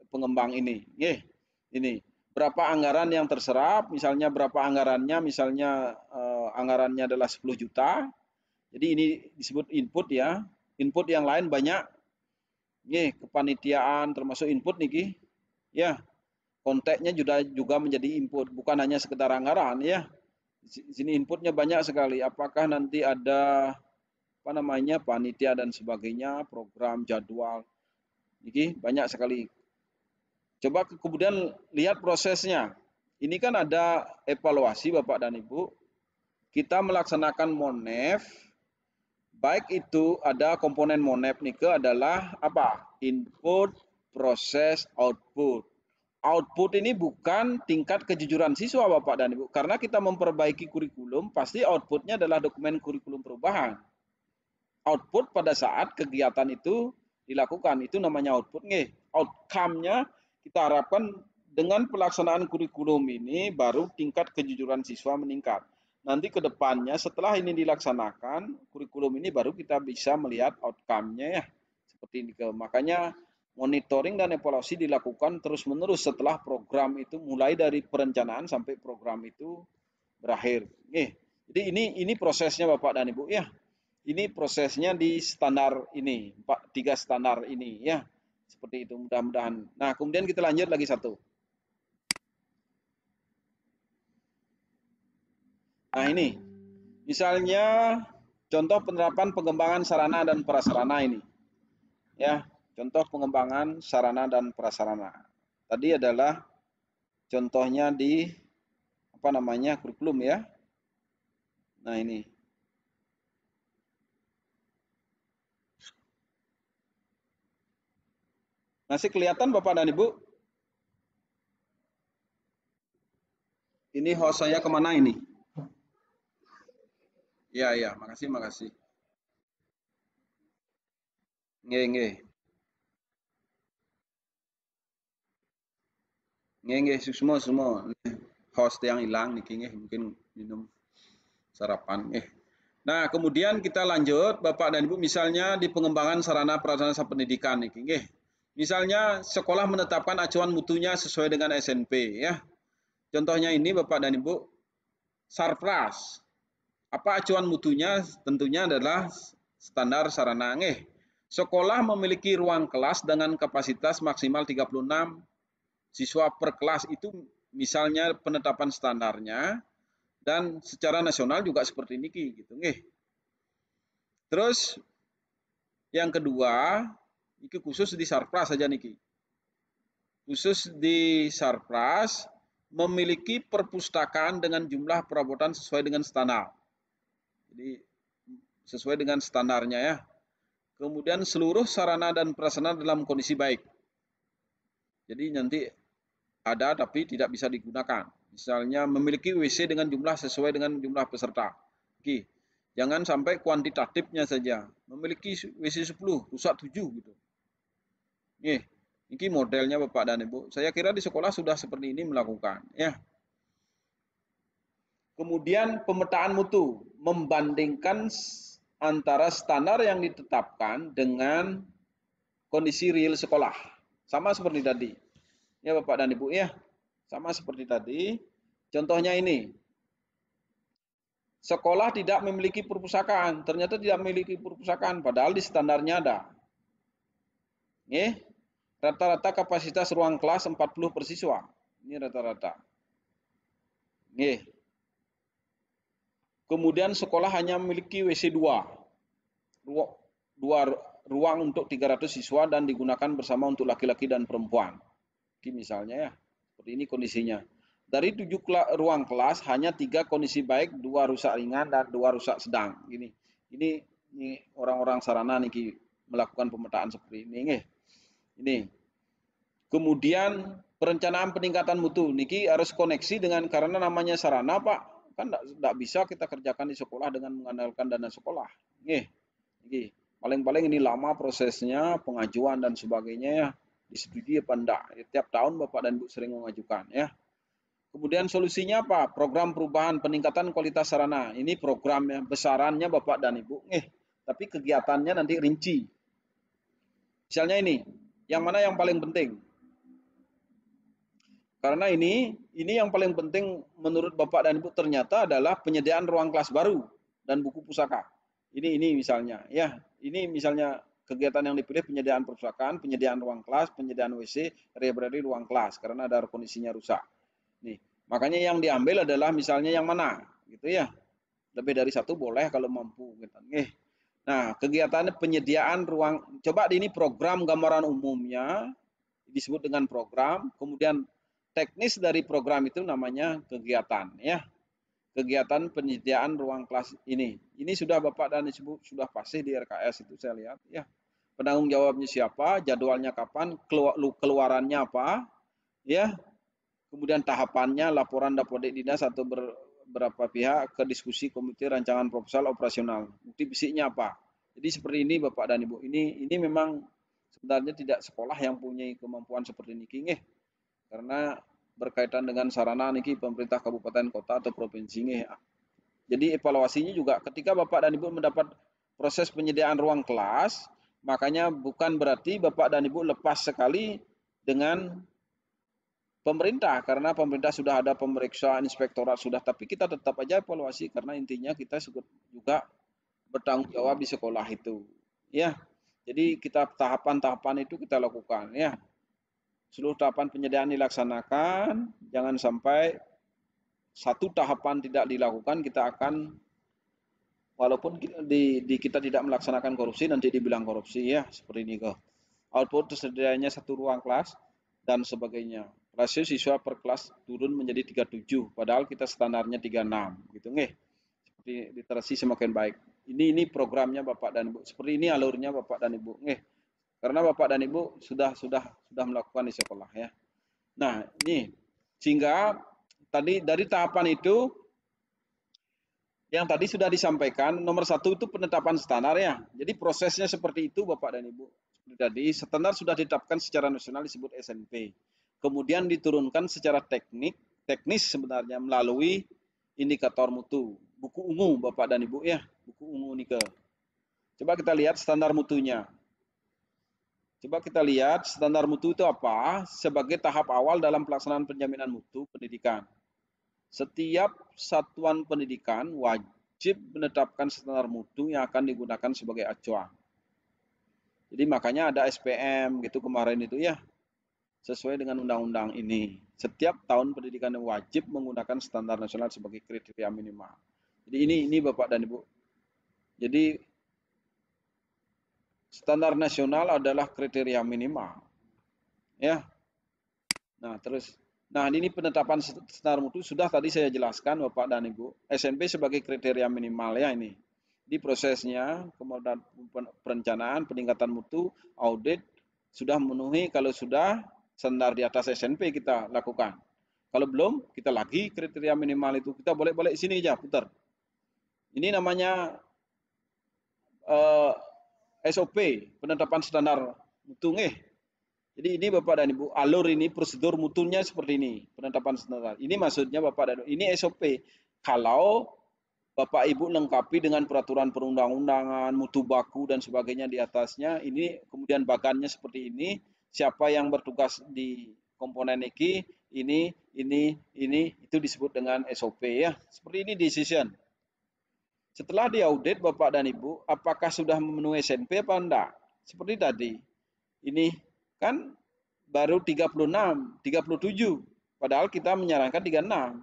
[SPEAKER 1] pengembang ini? Ini berapa anggaran yang terserap, misalnya berapa anggarannya, misalnya anggarannya adalah 10 juta. Jadi ini disebut input, ya. Input yang lain banyak. Kepanitiaan termasuk input nih, ya. Konteksnya juga menjadi input, bukan hanya sekedar anggaran, ya. Di sini inputnya banyak sekali. Apakah nanti ada panitia dan sebagainya, program, jadwal. Ini banyak sekali. Coba kemudian lihat prosesnya. Ini kan ada evaluasi Bapak dan Ibu. Kita melaksanakan MONEF, baik itu ada komponen MONEF nih adalah apa? Input, proses, output. Output ini bukan tingkat kejujuran siswa Bapak dan Ibu. Karena kita memperbaiki kurikulum, pasti outputnya adalah dokumen kurikulum perubahan. Output pada saat kegiatan itu dilakukan, itu namanya output. Outcome-nya kita harapkan dengan pelaksanaan kurikulum ini baru tingkat kejujuran siswa meningkat. Nanti ke depannya setelah ini dilaksanakan, kurikulum ini baru kita bisa melihat outcome-nya, ya. Seperti ini. Makanya monitoring dan evaluasi dilakukan terus-menerus setelah program itu mulai dari perencanaan sampai program itu berakhir. Jadi ini prosesnya Bapak dan Ibu, ya. Ini prosesnya di standar ini, 3 standar ini, ya. Seperti itu mudah-mudahan. Nah, kemudian kita lanjut lagi satu. Nah, ini misalnya contoh penerapan pengembangan sarana dan prasarana ini, ya. Contoh pengembangan sarana dan prasarana. Tadi adalah contohnya di kurikulum, ya. Nah, ini. Masih kelihatan Bapak dan Ibu? Ini host saya kemana ini? Ya, makasih. Nggih. Semua. Host yang hilang niki mungkin minum sarapan. Nah, kemudian kita lanjut Bapak dan Ibu, misalnya di pengembangan sarana prasarana pendidikan niki. Misalnya sekolah menetapkan acuan mutunya sesuai dengan SNP, ya. Contohnya ini Bapak dan Ibu, Sarpras. Apa acuan mutunya? Tentunya adalah standar sarana. Sekolah memiliki ruang kelas dengan kapasitas maksimal 36 siswa per kelas. Itu misalnya penetapan standarnya, dan secara nasional juga seperti ini gitu. Terus yang kedua, ini khusus di Sarpras saja niki. Khusus di Sarpras memiliki perpustakaan dengan jumlah perabotan sesuai dengan standar. Jadi sesuai dengan standarnya ya. Kemudian seluruh sarana dan prasarana dalam kondisi baik. Jadi nanti ada tapi tidak bisa digunakan. Misalnya memiliki WC dengan jumlah sesuai dengan jumlah peserta. Oke. Jangan sampai kuantitatifnya saja. Memiliki WC 10, rusak 7 gitu. Ini modelnya Bapak dan Ibu. Saya kira di sekolah sudah seperti ini melakukan ya. Kemudian pemetaan mutu, membandingkan antara standar yang ditetapkan dengan kondisi real sekolah. Sama seperti tadi. Ya Bapak dan Ibu ya. Sama seperti tadi. Contohnya ini. Sekolah tidak memiliki perpustakaan. Ternyata tidak memiliki perpustakaan. Padahal di standarnya ada. Rata-rata kapasitas ruang kelas 40 per siswa. Ini rata-rata. Kemudian sekolah hanya memiliki WC 2 ruang untuk 300 siswa dan digunakan bersama untuk laki-laki dan perempuan. Ini misalnya ya, seperti ini kondisinya. Dari 7 ruang kelas hanya 3 kondisi baik, 2 rusak ringan dan 2 rusak sedang. Ini orang-orang sarana nih melakukan pemetaan seperti ini. Ini. Kemudian perencanaan peningkatan mutu niki harus koneksi dengan, karena namanya sarana Pak. Kan tidak bisa kita kerjakan di sekolah dengan mengandalkan dana sekolah. Paling-paling ini lama prosesnya, pengajuan dan sebagainya ya, disetujui apa enggak. Tiap tahun Bapak dan Ibu sering mengajukan ya. Kemudian solusinya apa? Program perubahan peningkatan kualitas sarana. Ini programnya, besarannya Bapak dan Ibu. Tapi kegiatannya nanti rinci. Misalnya ini, yang mana yang paling penting? Karena ini yang paling penting menurut Bapak dan Ibu ternyata adalah penyediaan ruang kelas baru dan buku pusaka. Ini misalnya ya. Ini misalnya kegiatan yang dipilih penyediaan perpustakaan, penyediaan ruang kelas, penyediaan WC, library ruang kelas karena ada kondisinya rusak. Makanya yang diambil adalah misalnya yang mana gitu ya. Lebih dari satu boleh kalau mampu gitu. Nah, kegiatan penyediaan ruang, coba ini program gambaran umumnya disebut dengan program, kemudian teknis dari program itu namanya kegiatan ya. Kegiatan penyediaan ruang kelas ini sudah Bapak dan Ibu sudah pasti di RKS itu saya lihat ya. Penanggung jawabnya siapa, jadwalnya kapan, keluarannya apa ya. Kemudian tahapannya, laporan dapodik dinas atau berapa pihak ke diskusi komite rancangan proposal operasional. Bukti fisiknya apa. Jadi seperti ini Bapak dan Ibu. Ini memang sebenarnya tidak sekolah yang punya kemampuan seperti ini. Karena berkaitan dengan sarana niki pemerintah kabupaten kota atau provinsi. Jadi evaluasinya juga ketika Bapak dan Ibu mendapat proses penyediaan ruang kelas, makanya bukan berarti Bapak dan Ibu lepas sekali dengan pemerintah, karena pemerintah sudah ada pemeriksaan, inspektorat sudah, tapi kita tetap aja evaluasi karena intinya kita juga bertanggung jawab di sekolah itu. Ya. Jadi kita tahapan-tahapan itu kita lakukan ya. Seluruh tahapan penyediaan dilaksanakan, jangan sampai satu tahapan tidak dilakukan, kita akan, walaupun kita tidak melaksanakan korupsi, nanti dibilang korupsi ya, seperti ini kok. Output tersedianya satu ruang kelas dan sebagainya. Rasio siswa per kelas turun menjadi 37, padahal kita standarnya 36, gitu Seperti literasi semakin baik. Ini programnya Bapak dan Ibu. Seperti ini alurnya Bapak dan Ibu, Karena Bapak dan Ibu sudah melakukan di sekolah ya. Nah, ini sehingga tadi dari tahapan itu yang tadi sudah disampaikan, nomor 1 itu penetapan standar ya. Jadi prosesnya seperti itu Bapak dan Ibu. Seperti tadi, standar sudah ditetapkan secara nasional disebut SNP. Kemudian diturunkan secara teknis sebenarnya melalui indikator mutu. Buku ungu Bapak dan Ibu ya, buku ungu Nike. Coba kita lihat standar mutunya. Coba kita lihat standar mutu itu apa sebagai tahap awal dalam pelaksanaan penjaminan mutu pendidikan. Setiap satuan pendidikan wajib menetapkan standar mutu yang akan digunakan sebagai acuan. Jadi makanya ada SPM gitu kemarin itu ya, sesuai dengan undang-undang ini. Setiap tahun pendidikan wajib menggunakan standar nasional sebagai kriteria minimal. Jadi ini Bapak dan Ibu. Jadi standar nasional adalah kriteria minimal. Ya. Nah, ini penetapan standar mutu sudah tadi saya jelaskan Bapak dan Ibu. SNP sebagai kriteria minimal ya ini. Di prosesnya, kemudian perencanaan, peningkatan mutu, audit sudah memenuhi. Kalau sudah standar di atas SNP kita lakukan. Kalau belum, kita lagi kriteria minimal itu. Kita boleh-boleh sini aja, putar. Ini namanya SOP, penetapan standar mutu. Jadi ini Bapak dan Ibu, alur ini prosedur mutunya seperti ini, penetapan standar. Ini maksudnya Bapak dan Ibu, ini SOP. Kalau Bapak Ibu lengkapi dengan peraturan perundang-undangan, mutu baku dan sebagainya di atasnya, ini kemudian bagannya seperti ini, siapa yang bertugas di komponen ini, itu disebut dengan SOP ya. Seperti ini decision. Setelah diaudit Bapak dan Ibu, apakah sudah memenuhi SNP apa enggak? Seperti tadi. Ini kan baru 36, 37. Padahal kita menyarankan 36.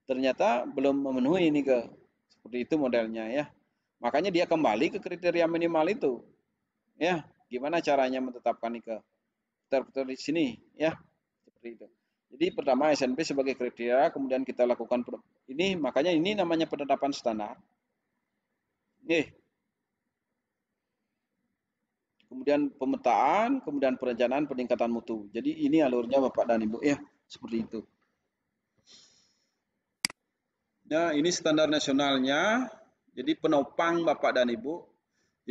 [SPEAKER 1] Ternyata belum memenuhi ini ke seperti itu modelnya ya. Makanya dia kembali ke kriteria minimal itu. Ya, gimana caranya menetapkan ini ke di sini ya. Seperti itu. Jadi pertama SNP sebagai kriteria, kemudian kita lakukan ini, makanya ini namanya penetapan standar. Kemudian pemetaan, kemudian perencanaan, peningkatan mutu. Jadi ini alurnya Bapak dan Ibu ya, seperti itu. Nah, ini standar nasionalnya. Jadi penopang Bapak dan Ibu.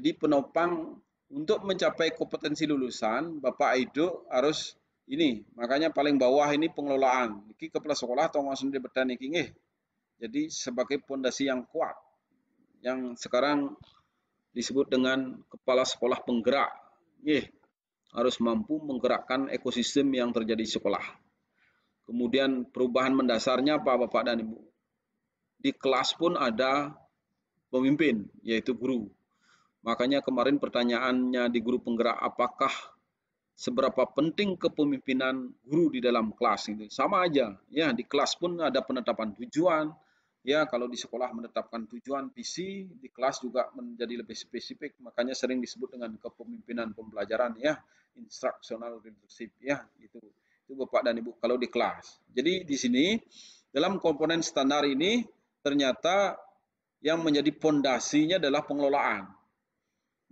[SPEAKER 1] Jadi penopang untuk mencapai kompetensi lulusan, Bapak Ibu harus ini. Makanya paling bawah ini pengelolaan. Iki kepala sekolah atau langsung dibetan iki nggih. Jadi sebagai pondasi yang kuat. Yang sekarang disebut dengan kepala sekolah penggerak. Harus mampu menggerakkan ekosistem yang terjadi di sekolah. Kemudian perubahan mendasarnya apa Bapak dan Ibu? Di kelas pun ada pemimpin, yaitu guru. Makanya kemarin pertanyaannya di guru penggerak, apakah seberapa penting kepemimpinan guru di dalam kelas itu? Sama aja, ya di kelas pun ada penetapan tujuan. Ya, kalau di sekolah menetapkan tujuan visi, di kelas juga menjadi lebih spesifik. Makanya sering disebut dengan kepemimpinan pembelajaran ya, instructional leadership ya, itu Bapak dan Ibu kalau di kelas. Jadi di sini dalam komponen standar ini ternyata yang menjadi pondasinya adalah pengelolaan.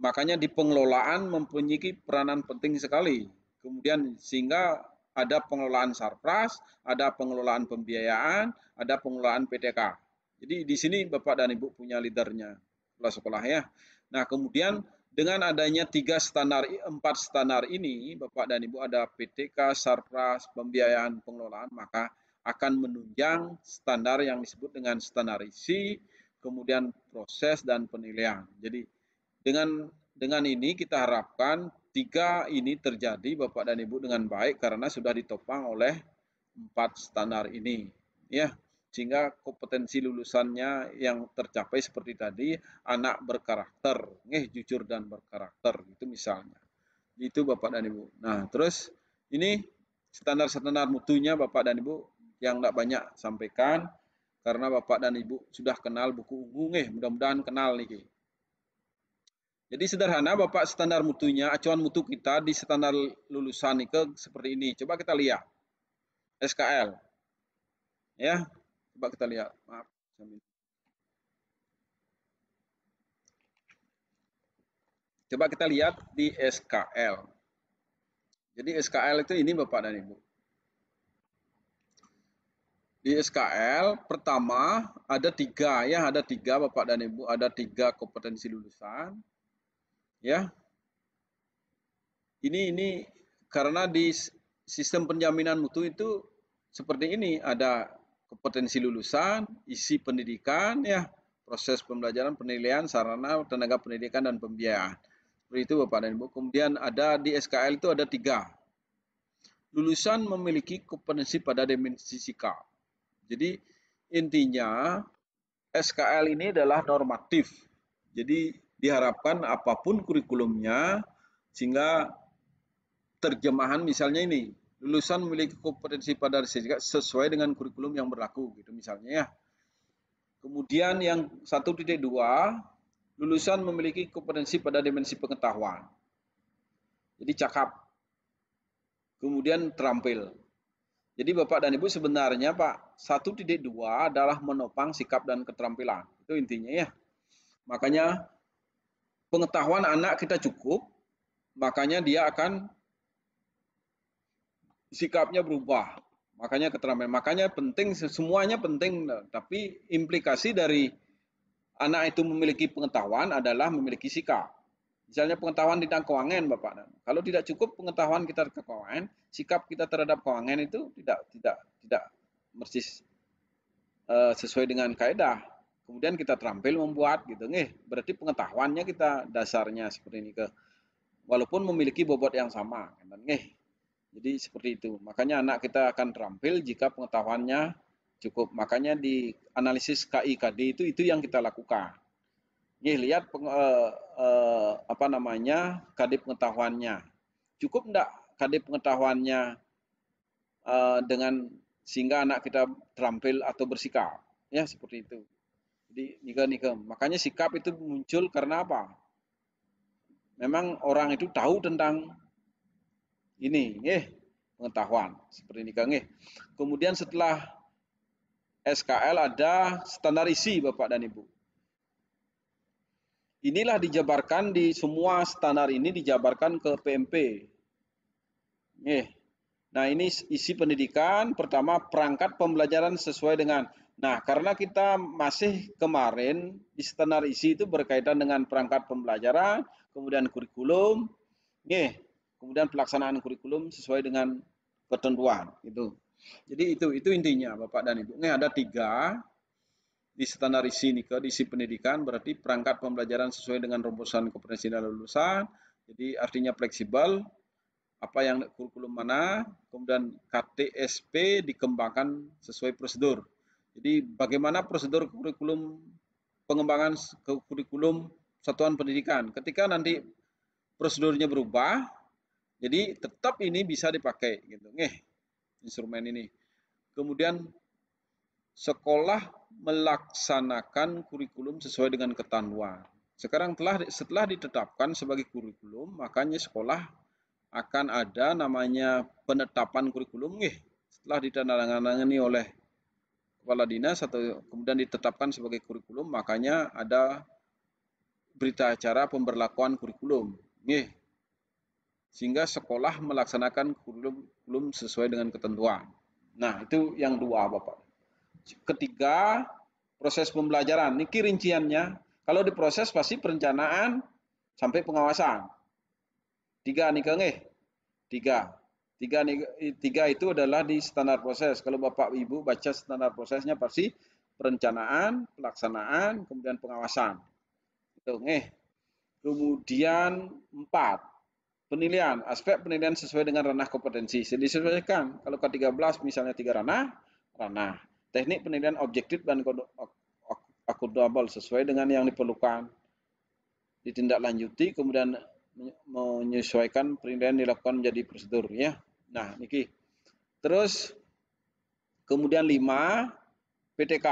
[SPEAKER 1] Makanya di pengelolaan mempunyai peranan penting sekali. Kemudian sehingga ada pengelolaan sarpras, ada pengelolaan pembiayaan, ada pengelolaan PTK. Jadi di sini Bapak dan Ibu punya leadernya kepala sekolah ya. Nah kemudian dengan adanya 4 standar ini, Bapak dan Ibu ada PTK, sarpras, pembiayaan, pengelolaan, maka akan menunjang standar yang disebut dengan standar isi, kemudian proses dan penilaian. Jadi dengan ini kita harapkan 3 ini terjadi Bapak dan Ibu dengan baik karena sudah ditopang oleh 4 standar ini ya, sehingga kompetensi lulusannya yang tercapai seperti tadi, anak berkarakter, jujur dan berkarakter itu misalnya. Itu Bapak dan Ibu. Nah, terus ini standar-standar mutunya Bapak dan Ibu yang tidak banyak sampaikan karena Bapak dan Ibu sudah kenal buku ungu mudah-mudahan kenal nih. Jadi sederhana Bapak standar mutunya, acuan mutu kita di standar lulusan itu seperti ini. Coba kita lihat. SKL. Ya, coba kita lihat. Maaf. Coba kita lihat di SKL. Jadi SKL itu ini Bapak dan Ibu. Di SKL pertama ada 3 ya, ada 3 Bapak dan Ibu, ada 3 kompetensi lulusan. Ya, ini karena di sistem penjaminan mutu itu seperti ini, ada kompetensi lulusan, isi pendidikan ya, proses pembelajaran, penilaian, sarana, tenaga pendidikan dan pembiayaan. Seperti itu Bapak dan Ibu. Kemudian ada di SKL itu ada 3. Lulusan memiliki kompetensi pada dimensi sikap. Jadi intinya SKL ini adalah normatif. Jadi diharapkan apapun kurikulumnya, sehingga terjemahan misalnya ini, lulusan memiliki kompetensi pada sesuai dengan kurikulum yang berlaku gitu misalnya ya. Kemudian yang 1.2, lulusan memiliki kompetensi pada dimensi pengetahuan. Jadi cakap, kemudian terampil. Jadi Bapak dan Ibu sebenarnya Pak, 1.2 adalah menopang sikap dan keterampilan. Itu intinya ya. Makanya pengetahuan anak kita cukup, makanya dia akan sikapnya berubah. Makanya keterampilan. Makanya penting, semuanya penting, tapi implikasi dari anak itu memiliki pengetahuan adalah memiliki sikap. Misalnya pengetahuan tentang keuangan, Bapak. Kalau tidak cukup pengetahuan kita tentang keuangan, sikap kita terhadap keuangan itu tidak persis sesuai dengan kaedah. Kemudian kita terampil membuat gitu, berarti pengetahuannya kita dasarnya seperti ini ke, walaupun memiliki bobot yang sama, kan, jadi seperti itu. Makanya anak kita akan terampil jika pengetahuannya cukup. Makanya di analisis KIKD itu yang kita lakukan. Lihat apa namanya KD pengetahuannya. Cukup enggak KD pengetahuannya dengan sehingga anak kita terampil atau bersikap. Ya, seperti itu. Jadi nika. Makanya sikap itu muncul karena apa? Memang orang itu tahu tentang ini, pengetahuan seperti ini, Kang. Kemudian setelah SKL ada standar isi, Bapak dan Ibu. Inilah dijabarkan di semua standar ini dijabarkan ke PMP. Nah, ini isi pendidikan, pertama perangkat pembelajaran sesuai dengan. Nah, karena kita masih kemarin di standar isi itu berkaitan dengan perangkat pembelajaran, kemudian kurikulum, kemudian pelaksanaan kurikulum sesuai dengan ketentuan itu. Jadi itu intinya Bapak dan Ibu. Ada 3 di standar isi nih, di isi pendidikan berarti perangkat pembelajaran sesuai dengan rumusan kompetensi dan lulusan. Jadi artinya fleksibel, apa yang kurikulum mana, kemudian KTSP dikembangkan sesuai prosedur. Jadi bagaimana prosedur kurikulum pengembangan kurikulum satuan pendidikan. Ketika nanti prosedurnya berubah, jadi tetap ini bisa dipakai gitu. Instrumen ini. Kemudian sekolah melaksanakan kurikulum sesuai dengan ketentuan. Sekarang setelah ditetapkan sebagai kurikulum, makanya sekolah akan ada namanya penetapan kurikulum, setelah ditandatangani oleh kepala dinas atau kemudian ditetapkan sebagai kurikulum, makanya ada berita acara pemberlakuan kurikulum, sehingga sekolah melaksanakan kurikulum sesuai dengan ketentuan. Nah, itu yang 2, Bapak. Ketiga, proses pembelajaran. Ini rinciannya. Kalau diproses pasti perencanaan sampai pengawasan. 3 nih, Kang. 3 itu adalah di standar proses. Kalau Bapak Ibu baca standar prosesnya pasti perencanaan, pelaksanaan, kemudian pengawasan. Itu, Kemudian 4, penilaian. Aspek penilaian sesuai dengan ranah kompetensi. Disesuaikan. Kalau ke-13 misalnya 3 ranah. Teknik penilaian objektif dan akuntabel sesuai dengan yang diperlukan. Ditindaklanjuti, kemudian menyesuaikan penilaian dilakukan menjadi prosedur, ya. Nah, niki. Terus kemudian 5, PTK.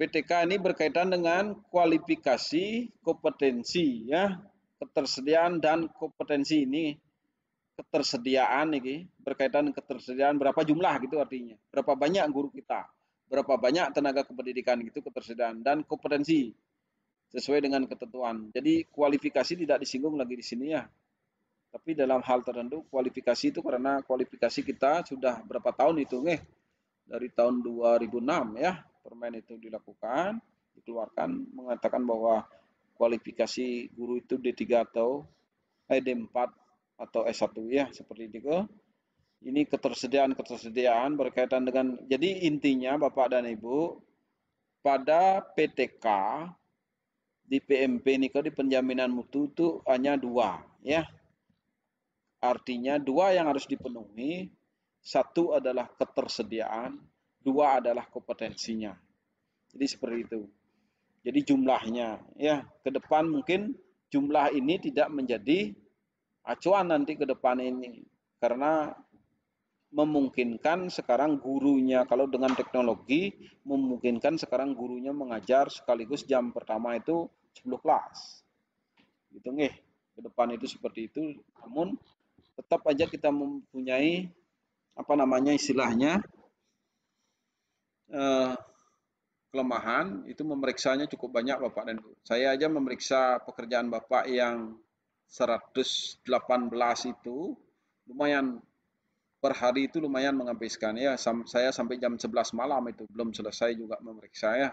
[SPEAKER 1] PTK ini berkaitan dengan kualifikasi, kompetensi, ya. Ketersediaan dan kompetensi ini. Ketersediaan ini berkaitan dengan ketersediaan berapa jumlah gitu artinya. Berapa banyak guru kita, berapa banyak tenaga kependidikan gitu ketersediaan, dan kompetensi sesuai dengan ketentuan. Jadi kualifikasi tidak disinggung lagi di sini, ya. Tapi dalam hal tertentu kualifikasi itu karena kualifikasi kita sudah berapa tahun itu, dari tahun 2006, ya, permen itu dilakukan, dikeluarkan mengatakan bahwa kualifikasi guru itu D3 atau D4 atau S1, ya, seperti itu. Ini ketersediaan berkaitan dengan, jadi intinya Bapak dan Ibu, pada PTK di PMP ini di penjaminan mutu itu hanya 2, ya. Artinya 2 yang harus dipenuhi. 1 adalah ketersediaan, 2 adalah kompetensinya. Jadi seperti itu. Jadi jumlahnya ya, ke depan mungkin jumlah ini tidak menjadi acuan nanti ke depan ini, karena memungkinkan sekarang gurunya, kalau dengan teknologi memungkinkan sekarang gurunya mengajar sekaligus jam pertama itu 10 kelas gitu nih, ke depan itu seperti itu. Namun tetap aja kita mempunyai apa namanya istilahnya eh, kelemahan, itu memeriksanya cukup banyak Bapak dan Ibu. Saya aja memeriksa pekerjaan Bapak yang 118 itu lumayan, per hari itu lumayan menghabiskan ya. Saya sampai jam 11 malam itu belum selesai juga memeriksa ya.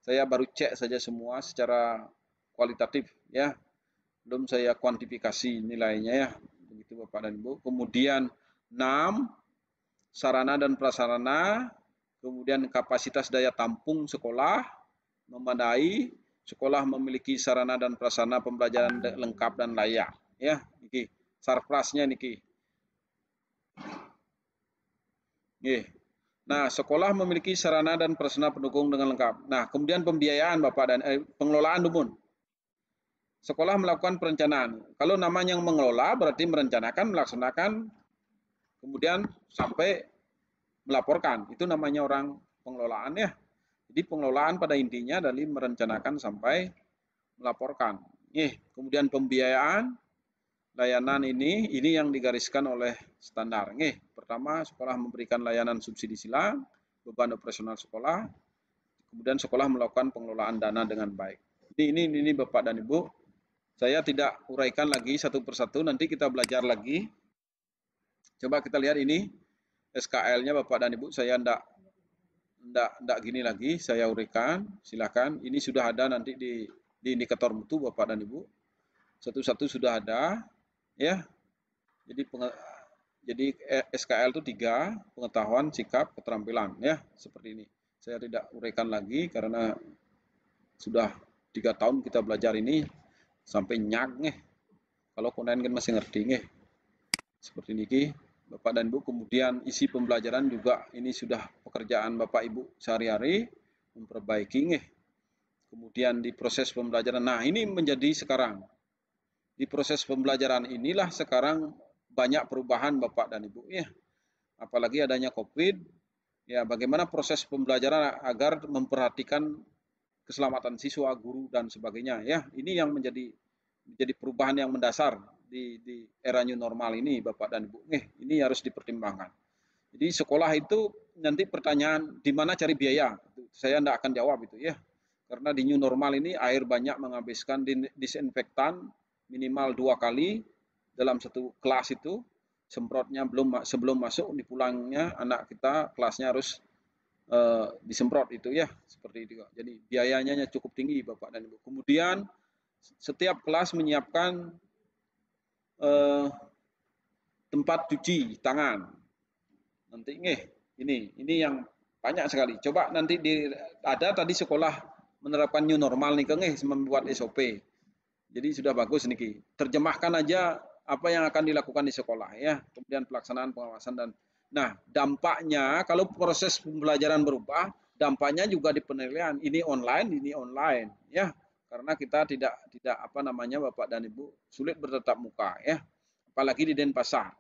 [SPEAKER 1] Saya baru cek saja semua secara kualitatif ya. Belum saya kuantifikasi nilainya ya. Begitu Bapak dan Ibu. Kemudian 6, sarana dan prasarana, kemudian kapasitas daya tampung sekolah memadai, sekolah memiliki sarana dan prasarana pembelajaran lengkap dan layak ya. Niki sarprasnya niki. Nggih. Nah, sekolah memiliki sarana dan prasarana pendukung dengan lengkap. Nah, kemudian pembiayaan Bapak dan pengelolaan Dumun. Sekolah melakukan perencanaan. Kalau namanya yang mengelola berarti merencanakan, melaksanakan, kemudian sampai melaporkan. Itu namanya orang pengelolaan ya. Jadi pengelolaan pada intinya dari merencanakan sampai melaporkan. Kemudian pembiayaan layanan ini yang digariskan oleh standar. Pertama, sekolah memberikan layanan subsidi silang, beban operasional sekolah, kemudian sekolah melakukan pengelolaan dana dengan baik. Ini Bapak dan Ibu, saya tidak uraikan lagi satu persatu, nanti kita belajar lagi. Coba kita lihat ini SKL-nya Bapak dan Ibu, saya enggak gini lagi, saya uraikan, silakan. Ini sudah ada nanti di indikator mutu Bapak dan Ibu. Satu-satu sudah ada, ya. Jadi SKL itu 3, pengetahuan, sikap, keterampilan ya, seperti ini. Saya tidak uraikan lagi karena sudah 3 tahun kita belajar ini sampai nyak nih. Kalau konen kan masih ngerti nih. Seperti ini Bapak dan Ibu. Kemudian isi pembelajaran juga ini sudah pekerjaan Bapak Ibu sehari-hari, memperbaiki nih. Kemudian di proses pembelajaran. Nah, ini menjadi sekarang di proses pembelajaran inilah sekarang banyak perubahan Bapak dan Ibu ya. Apalagi adanya COVID, ya bagaimana proses pembelajaran agar memperhatikan keselamatan siswa, guru dan sebagainya ya. Ini yang menjadi perubahan yang mendasar di era new normal ini Bapak dan Ibu. Ini harus dipertimbangkan. Jadi sekolah itu nanti pertanyaan di mana cari biaya, saya tidak akan jawab itu ya. Karena di new normal ini air banyak menghabiskan disinfektan minimal 2 kali dalam satu kelas itu, semprotnya sebelum masuk, di pulangnya anak kita kelasnya harus disemprot itu ya, seperti itu. Jadi biayanya cukup tinggi Bapak dan Ibu. Kemudian setiap kelas menyiapkan tempat cuci tangan. Nanti ini yang banyak sekali. Coba nanti ada tadi sekolah menerapkan new normal nih membuat SOP. Jadi sudah bagus nih. Terjemahkan aja apa yang akan dilakukan di sekolah ya. Kemudian pelaksanaan pengawasan dan dampaknya kalau proses pembelajaran berubah, dampaknya juga di penilaian. Ini online ya. Karena kita tidak apa namanya Bapak dan Ibu sulit bertatap muka ya. Apalagi di Denpasar.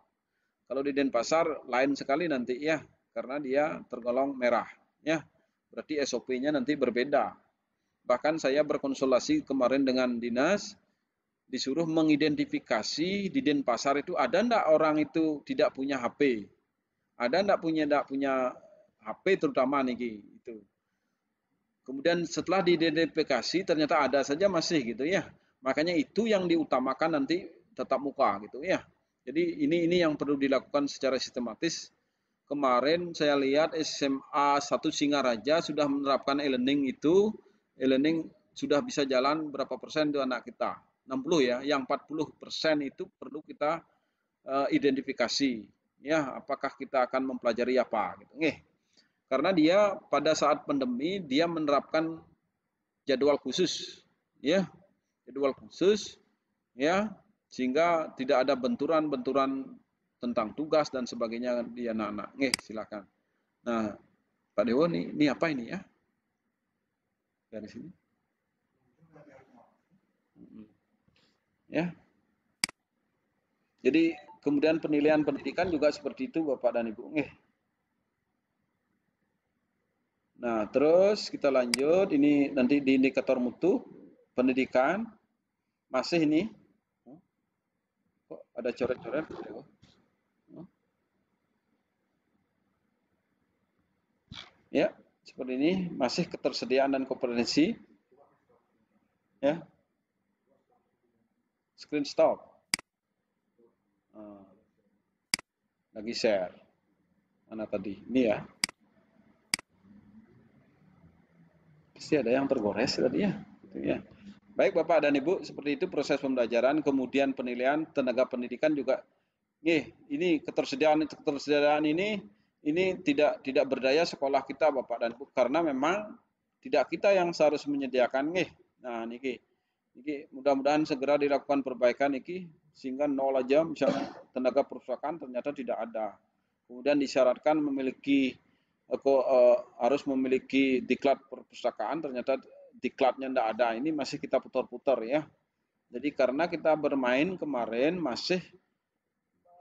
[SPEAKER 1] Kalau di Denpasar lain sekali nanti ya, karena dia tergolong merah ya. Berarti SOP-nya nanti berbeda. Bahkan saya berkonsultasi kemarin dengan dinas, disuruh mengidentifikasi di Denpasar itu ada enggak orang itu tidak punya HP. Ada enggak punya HP terutama nih itu. Kemudian setelah diidentifikasi ternyata ada saja masih gitu ya. Makanya itu yang diutamakan nanti tatap muka gitu ya. Jadi ini yang perlu dilakukan secara sistematis. Kemarin saya lihat SMA 1 Singaraja sudah menerapkan e-learning itu. E-learning sudah bisa jalan berapa persen itu anak kita. 60 ya, yang 40% itu perlu kita identifikasi. Ya, apakah kita akan mempelajari apa gitu. Karena dia pada saat pandemi dia menerapkan jadwal khusus. Ya, jadwal khusus ya, sehingga tidak ada benturan-benturan tentang tugas dan sebagainya di anak-anak. Silakan. Nah, Pak Dewo, ini apa ini ya? Dari sini. Ya. Jadi kemudian penilaian pendidikan juga seperti itu Bapak dan Ibu. Nah, terus kita lanjut. Ini nanti di indikator mutu pendidikan. Masih ini. Kok ada coret-coret? Ya, seperti ini. Masih ketersediaan dan kompetensi. Ya, screen stop. Lagi share. Mana tadi? Ini ya. Pasti ada yang tergores tadi ya. Gitu ya. Baik Bapak dan Ibu, seperti itu proses pembelajaran, kemudian penilaian tenaga pendidikan juga. Ini ketersediaan ini tidak berdaya sekolah kita Bapak dan Ibu karena memang tidak kita yang seharus menyediakan. Nah niki mudah-mudahan segera dilakukan perbaikan sehingga nol aja misalnya tenaga perpustakaan ternyata tidak ada. Kemudian disyaratkan harus memiliki diklat perpustakaan, ternyata diklatnya tidak ada. Ini masih kita putar-putar ya. Jadi karena kita bermain kemarin masih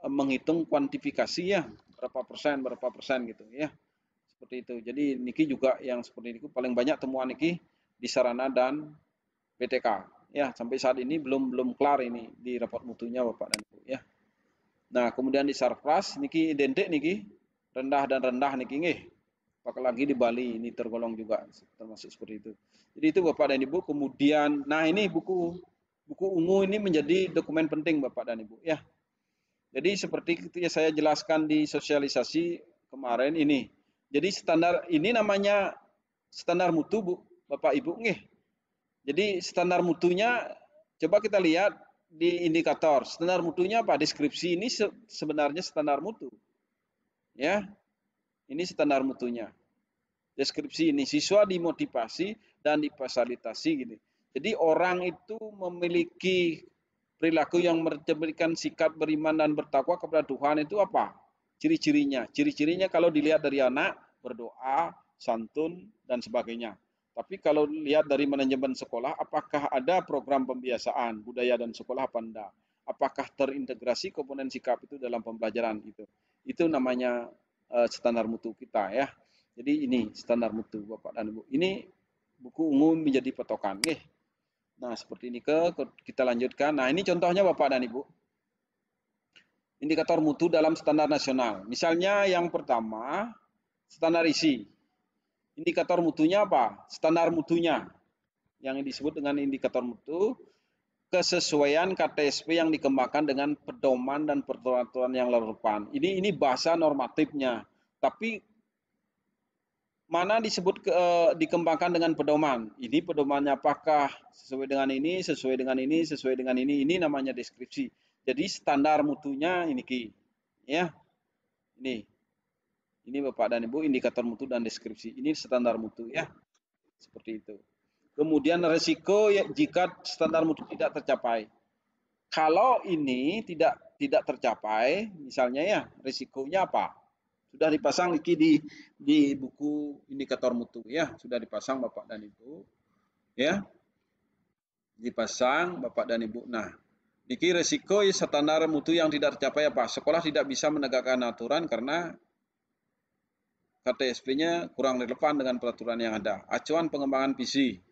[SPEAKER 1] menghitung kuantifikasi ya, berapa persen gitu ya. Seperti itu. Jadi niki juga yang seperti itu paling banyak temuan niki di sarana dan PTK. Ya, sampai saat ini belum kelar ini di raport mutunya Bapak dan Ibu ya. Nah, kemudian di Sarpras niki identik niki rendah dan rendah niki apalagi di Bali ini tergolong juga termasuk seperti itu. Jadi itu Bapak dan Ibu. Kemudian nah ini buku ungu ini menjadi dokumen penting Bapak dan Ibu ya. Jadi seperti yang saya jelaskan di sosialisasi kemarin ini. Jadi standar ini namanya standar mutu Bu, Bapak Ibu Jadi standar mutunya coba kita lihat di indikator. Standar mutunya apa? Deskripsi ini sebenarnya standar mutu. Ya. Ini standar mutunya. Deskripsi ini siswa dimotivasi dan difasilitasi gitu. Jadi orang itu memiliki perilaku yang memberikan sikap beriman dan bertakwa kepada Tuhan itu apa? Ciri-cirinya. Ciri-cirinya kalau dilihat dari anak, berdoa, santun, dan sebagainya. Tapi kalau lihat dari manajemen sekolah, apakah ada program pembiasaan budaya dan sekolah apa enggak? Apakah terintegrasi komponen sikap itu dalam pembelajaran itu? Itu namanya standar mutu kita ya. Jadi ini standar mutu Bapak dan Ibu. Ini buku umum menjadi patokan. Nah, seperti ini kita lanjutkan. Nah, ini contohnya Bapak dan Ibu. Indikator mutu dalam standar nasional. Misalnya yang pertama, standar isi. Indikator mutunya apa? Standar mutunya. Yang disebut dengan indikator mutu, kesesuaian KTSP yang dikembangkan dengan pedoman dan peraturan yang relevan. Ini bahasa normatifnya. Tapi mana disebut dikembangkan dengan pedoman? Ini pedomannya apakah sesuai dengan ini, sesuai dengan ini, sesuai dengan ini? Ini namanya deskripsi. Jadi standar mutunya ini ya. Ini Bapak dan Ibu indikator mutu dan deskripsi. Ini standar mutu ya. Seperti itu. Kemudian resiko jika standar mutu tidak tercapai. Kalau ini tidak tercapai, misalnya ya, risikonya apa? Sudah dipasang di buku indikator mutu ya, sudah dipasang Bapak dan Ibu. Ya. Dipasang Bapak dan Ibu. Nah, niki risiko standar mutu yang tidak tercapai apa? Sekolah tidak bisa menegakkan aturan karena KTSP-nya kurang relevan dengan peraturan yang ada. Acuan pengembangan visi,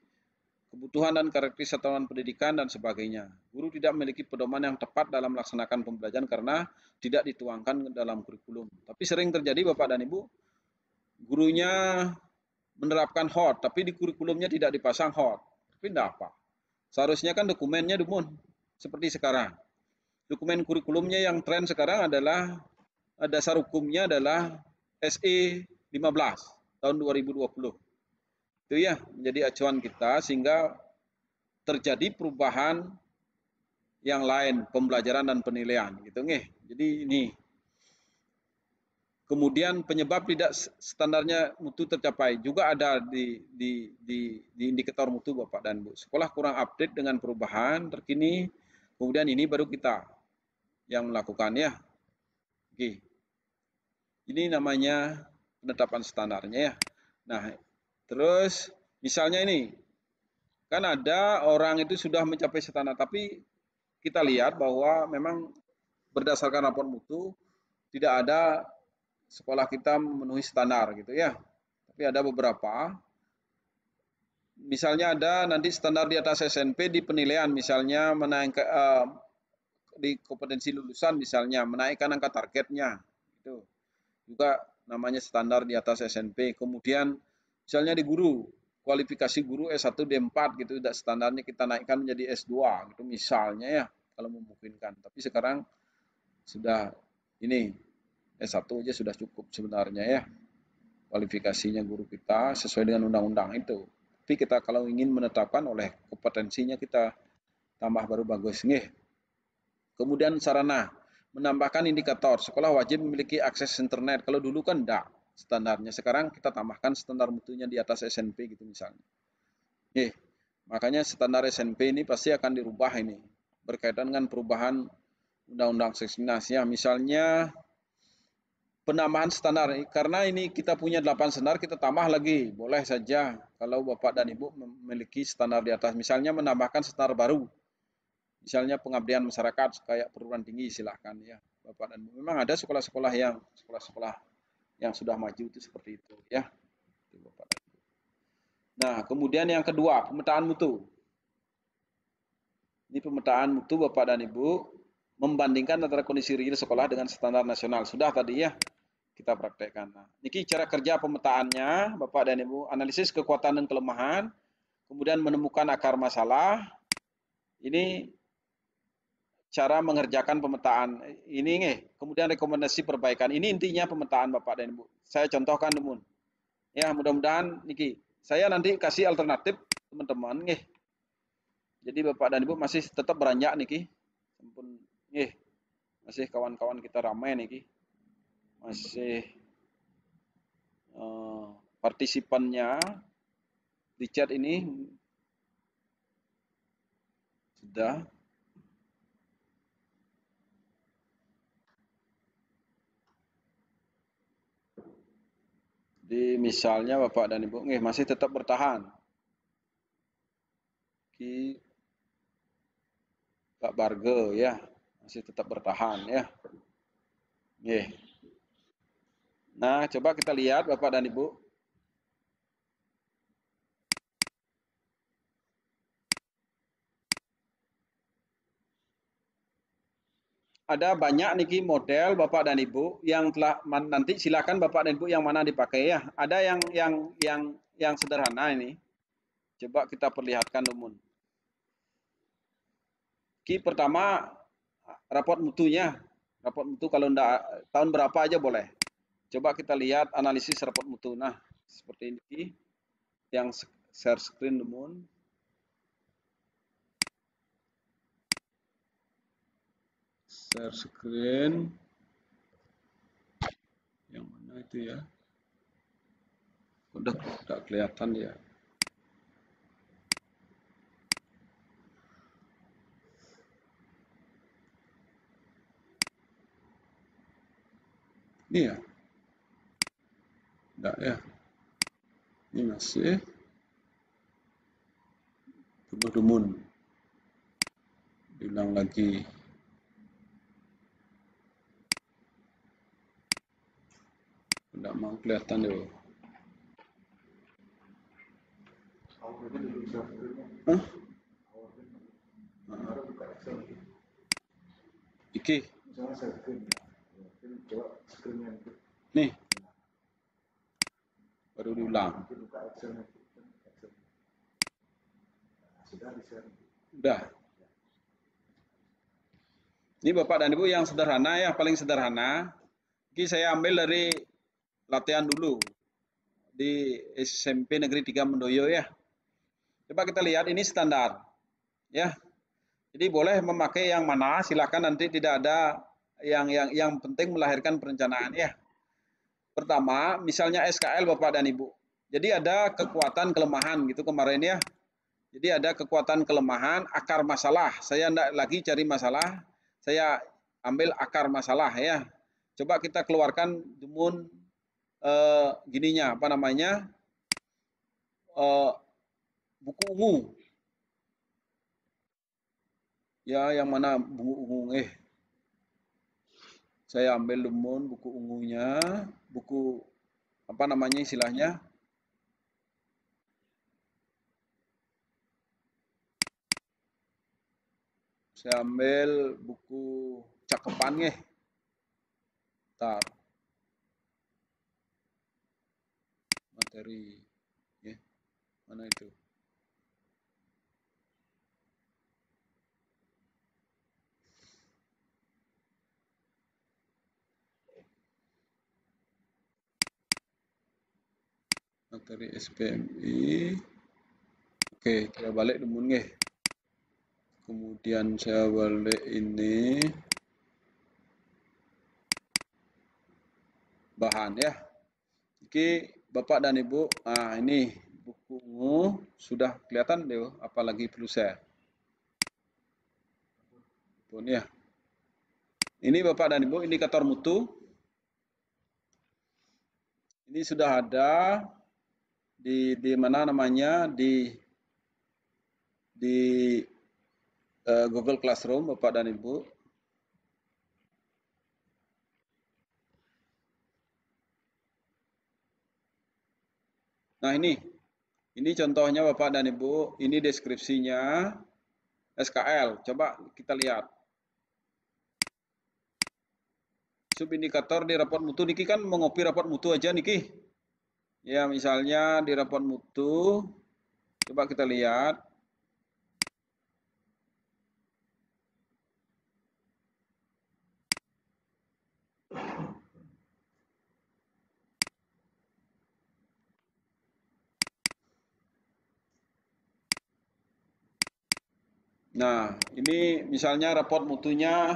[SPEAKER 1] kebutuhan dan karakteristik satuan pendidikan dan sebagainya. Guru tidak memiliki pedoman yang tepat dalam melaksanakan pembelajaran karena tidak dituangkan dalam kurikulum. Tapi sering terjadi Bapak dan Ibu, gurunya menerapkan HOT, tapi di kurikulumnya tidak dipasang HOT. Tapi tidak apa. Seharusnya kan dokumennya seperti sekarang. Dokumen kurikulumnya yang tren sekarang adalah dasar hukumnya adalah SE 15 tahun 2020. Itu ya menjadi acuan kita sehingga terjadi perubahan yang lain pembelajaran dan penilaian gitu Jadi ini kemudian penyebab tidak standarnya mutu tercapai juga ada di indikator mutu Bapak dan Bu. Sekolah kurang update dengan perubahan terkini. Kemudian ini baru kita yang melakukan ya. Ini namanya penetapan standarnya ya. Nah, terus misalnya ini, kan ada orang itu sudah mencapai standar, tapi kita lihat bahwa memang berdasarkan rapor mutu tidak ada sekolah kita memenuhi standar gitu ya. Tapi ada beberapa, misalnya ada nanti standar di atas SNP di penilaian, misalnya menaikkan di kompetensi lulusan, misalnya menaikkan angka targetnya, itu juga namanya standar di atas SNP. Kemudian misalnya di guru, kualifikasi guru S1 D4 gitu, standarnya kita naikkan menjadi S2 gitu misalnya ya, kalau memungkinkan. Tapi sekarang sudah ini S1 aja sudah cukup sebenarnya ya, kualifikasinya guru kita sesuai dengan undang-undang itu. Tapi kita kalau ingin menetapkan oleh kompetensinya kita tambah baru bagus nih. Kemudian sarana, menambahkan indikator, sekolah wajib memiliki akses internet. Kalau dulu kan enggak standarnya, sekarang kita tambahkan standar mutunya di atas SNP gitu misalnya. Makanya standar SNP ini pasti akan dirubah ini, berkaitan dengan perubahan undang-undang seksinasi ya. Misalnya penambahan standar, karena ini kita punya 8 standar, kita tambah lagi, boleh saja kalau Bapak dan Ibu memiliki standar di atas. Misalnya menambahkan standar baru, misalnya pengabdian masyarakat kayak perguruan tinggi, silahkan ya Bapak dan Ibu. Memang ada sekolah-sekolah yang sudah maju itu seperti itu ya. Bapak dan Ibu. Nah, kemudian yang kedua, pemetaan mutu. Ini pemetaan mutu Bapak dan Ibu, membandingkan antara kondisi real sekolah dengan standar nasional. Sudah tadi ya kita praktekkan. Nah, ini cara kerja pemetaannya Bapak dan Ibu, analisis kekuatan dan kelemahan, kemudian menemukan akar masalah. Ini cara mengerjakan pemetaan ini nih, kemudian rekomendasi perbaikan. Ini intinya pemetaan Bapak dan Ibu. Saya contohkan Dumun. Ya, mudah-mudahan niki saya nanti kasih alternatif teman-teman nih. Jadi Bapak dan Ibu masih tetap beranjak niki. Ampun nih. Masih kawan-kawan kita ramai niki. Masih partisipannya di chat ini sudah. Jadi misalnya Bapak dan Ibu masih tetap bertahan. Pak Barge ya, masih tetap bertahan ya. Nah, coba kita lihat Bapak dan Ibu. Ada banyak niki model Bapak dan Ibu yang telah nanti silakan Bapak dan Ibu yang mana dipakai ya. Ada yang sederhana ini. Coba kita perlihatkan Lumun. Pertama raport mutunya. Raport mutu kalau enggak tahun berapa aja boleh. Coba kita lihat analisis raport mutu. Nah, seperti ini yang share screen Lumun. Share screen. Yang mana itu ya? Udah kelihatan ya. Ini ya? Enggak ya? Ini masih Dumun. Diulang lagi. Enggak mau kelihatan deh. Hah? Iki. Nih. Baru diulang. Udah. Ini Bapak dan Ibu yang sederhana ya, paling sederhana. Ini saya ambil dari latihan dulu di SMP Negeri 3 Mendoyo ya. Coba kita lihat ini standar. Ya. Jadi boleh memakai yang mana, silakan, nanti tidak ada yang penting melahirkan perencanaan ya. Pertama, misalnya SKL Bapak dan Ibu. Jadi ada kekuatan kelemahan gitu kemarin ya. Jadi ada kekuatan kelemahan, akar masalah. Saya tidak lagi cari masalah, saya ambil akar masalah ya. Coba kita keluarkan Dumun gininya apa namanya, buku ungu ya, yang mana buku ungu, saya ambil lumun buku ungunya, buku apa namanya istilahnya, saya ambil buku cakepan tar materi, mana itu, materi SPMI. Oke, saya balik lumun kemudian saya balik ini bahan ya. Oke, Bapak dan Ibu, nah ini bukumu sudah kelihatan deh, apalagi perlu saya. Pun ya. Ini Bapak dan Ibu indikator mutu. Ini sudah ada di mana namanya di Google Classroom Bapak dan Ibu. Nah ini contohnya Bapak dan Ibu, ini deskripsinya SKL. Coba kita lihat. Subindikator di raport mutu niki kan mengopi raport mutu aja niki. Ya, misalnya di raport mutu, coba kita lihat. Nah, ini misalnya raport mutunya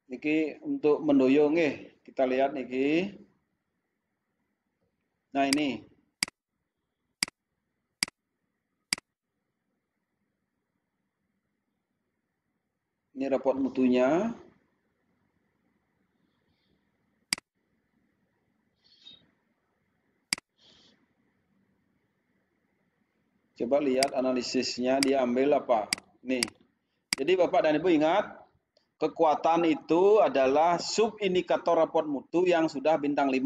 [SPEAKER 1] niki untuk mendoyo kita lihat niki. Nah, ini raport mutunya. Coba lihat analisisnya dia ambil apa. Nih. Jadi Bapak dan Ibu ingat, kekuatan itu adalah subindikator raport mutu yang sudah bintang 5.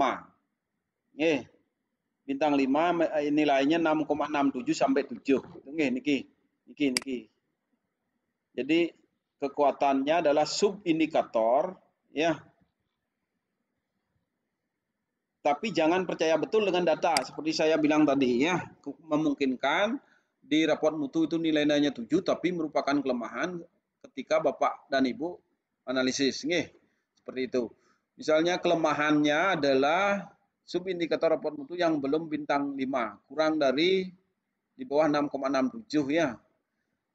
[SPEAKER 1] Bintang 5 nilainya 6,67 sampai 7. Niki. Jadi kekuatannya adalah subindikator ya. Tapi jangan percaya betul dengan data seperti saya bilang tadi ya. Memungkinkan di raport mutu itu nilainya 7 tapi merupakan kelemahan ketika Bapak dan Ibu analisis seperti itu. Misalnya kelemahannya adalah subindikator raport mutu yang belum bintang 5, kurang dari di bawah 6,67 ya.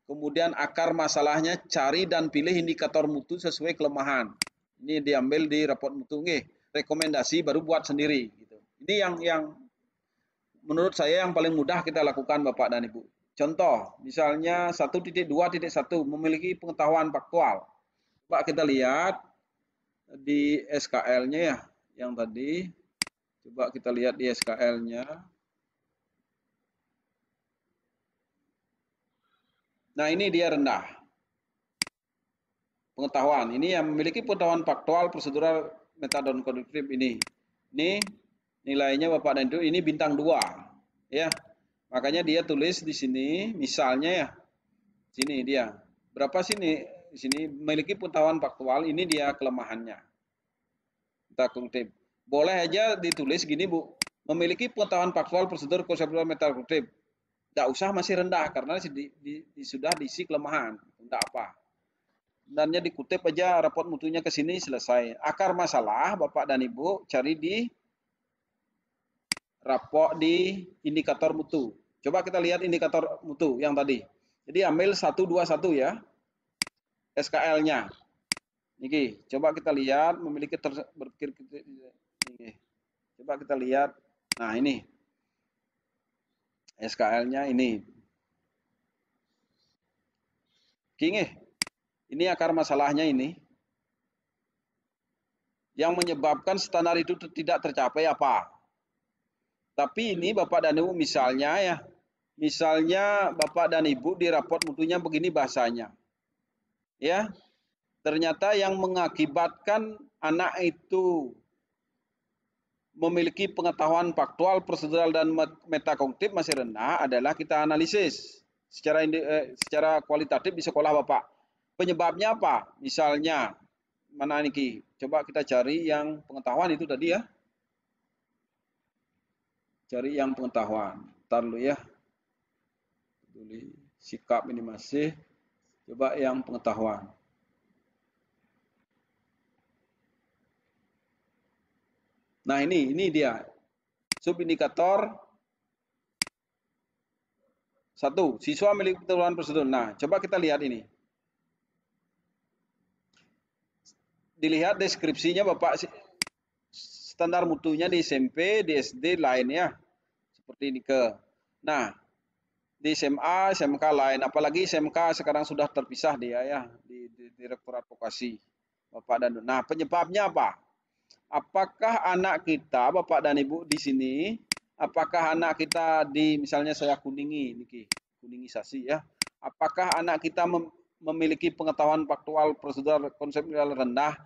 [SPEAKER 1] Kemudian akar masalahnya cari dan pilih indikator mutu sesuai kelemahan. Ini diambil di raport mutu rekomendasi baru buat sendiri gitu. Ini yang menurut saya yang paling mudah kita lakukan Bapak dan Ibu. Contoh, misalnya 1.2.1 memiliki pengetahuan faktual. Coba kita lihat di SKL-nya ya, yang tadi. Coba kita lihat di SKL-nya. Nah, ini dia rendah. Pengetahuan. Ini yang memiliki pengetahuan faktual prosedural metadon koduktif ini. Ini nilainya Bapak dan Ibu ini bintang 2 ya. Makanya dia tulis di sini misalnya ya. Sini dia. Berapa sini di sini memiliki pengetahuan faktual, ini dia kelemahannya. Metadon. Boleh aja ditulis gini, Bu. Memiliki pengetahuan faktual prosedur konseptual metadon. Tidak usah masih rendah karena sudah diisi kelemahan. Tidak apa. Sebenarnya dikutip aja raport mutunya ke sini selesai. Akar masalah Bapak dan Ibu cari di raport di indikator mutu. Coba kita lihat indikator mutu yang tadi. Jadi ambil 121 ya. SKL-nya. Niki, coba kita lihat memiliki berpikir ini. Coba kita lihat. Nah, ini. SKL-nya ini. Ini akar masalahnya ini. Yang menyebabkan standar itu tidak tercapai apa? Tapi ini Bapak dan Ibu misalnya ya, misalnya Bapak dan Ibu di raport mutunya begini bahasanya. Ya, ternyata yang mengakibatkan anak itu memiliki pengetahuan faktual, prosedural dan metakognitif masih rendah adalah kita analisis secara kualitatif di sekolah Bapak. Penyebabnya apa? Misalnya mana niki? Coba kita cari yang pengetahuan itu tadi ya. Cari yang pengetahuan. Ntar dulu ya. Peduli sikap ini masih. Coba yang pengetahuan. Nah ini dia. Subindikator 1. Siswa memiliki pengetahuan prosedur. Nah, coba kita lihat ini. Dilihat deskripsinya Bapak, standar mutunya di SMP, di SD lainnya. Seperti ini ke. Nah, di SMA, SMK lain. Apalagi SMK sekarang sudah terpisah dia ya di Direktorat Vokasi. Bapak dan nah, penyebabnya apa? Apakah anak kita, Bapak dan Ibu di sini, apakah anak kita di misalnya saya kuningi niki, kuningisasi ya. Apakah anak kita memiliki pengetahuan faktual, prosedur, konseptual rendah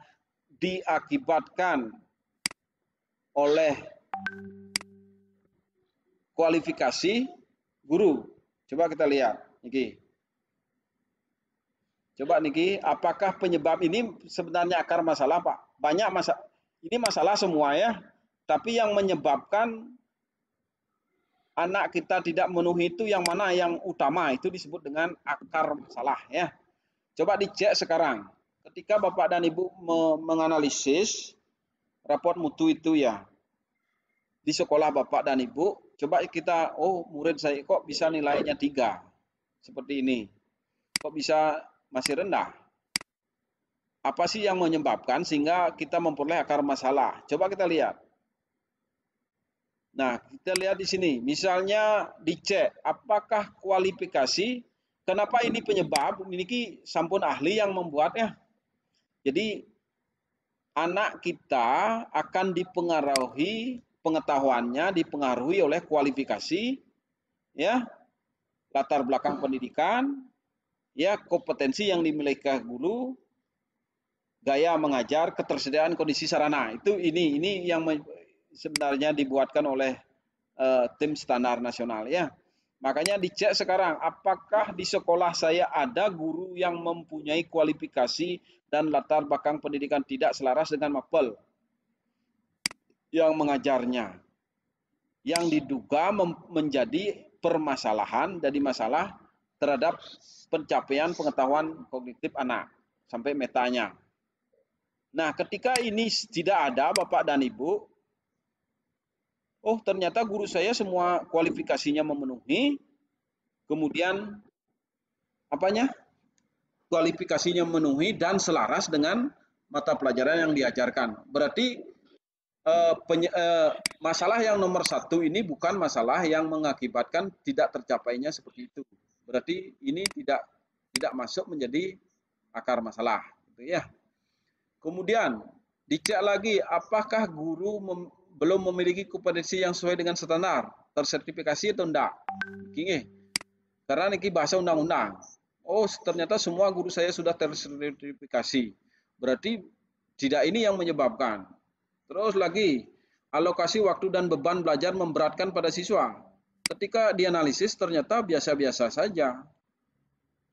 [SPEAKER 1] diakibatkan oleh kualifikasi guru? Coba kita lihat niki. Coba niki, apakah penyebab ini sebenarnya akar masalah, Pak? Banyak masalah. Ini masalah semua ya. Tapi yang menyebabkan anak kita tidak memenuhi itu yang mana yang utama, itu disebut dengan akar masalah ya. Coba dicek sekarang. Ketika Bapak dan Ibu menganalisis raport mutu itu ya di sekolah Bapak dan Ibu, coba kita, oh murid saya kok bisa nilainya 3. Seperti ini. Kok bisa masih rendah? Apa sih yang menyebabkan sehingga kita memperoleh akar masalah? Coba kita lihat. Nah, kita lihat di sini. Misalnya dicek apakah kualifikasi, kenapa ini penyebab, ini sampun ahli yang membuatnya. Jadi anak kita akan dipengaruhi pengetahuannya dipengaruhi oleh kualifikasi ya, latar belakang pendidikan, ya, kompetensi yang dimiliki guru, gaya mengajar, ketersediaan kondisi sarana. Itu ini yang sebenarnya dibuatkan oleh tim standar nasional ya. Makanya dicek sekarang apakah di sekolah saya ada guru yang mempunyai kualifikasi dan latar belakang pendidikan tidak selaras dengan mapel yang mengajarnya. Yang diduga menjadi permasalahan, jadi masalah terhadap pencapaian pengetahuan kognitif anak sampai metanya. Nah, ketika ini tidak ada Bapak dan Ibu, oh ternyata guru saya semua kualifikasinya memenuhi, kemudian apanya? Kualifikasinya memenuhi dan selaras dengan mata pelajaran yang diajarkan. Berarti masalah yang nomor 1 ini bukan masalah yang mengakibatkan tidak tercapainya seperti itu. Berarti ini tidak masuk menjadi akar masalah, gitu ya. Kemudian dicek lagi apakah guru belum memiliki kompetensi yang sesuai dengan standar, tersertifikasi atau enggak. Oke, karena ini bahasa undang-undang. Oh, ternyata semua guru saya sudah tersertifikasi. Berarti tidak ini yang menyebabkan. Terus lagi, alokasi waktu dan beban belajar memberatkan pada siswa. Ketika dianalisis ternyata biasa-biasa saja.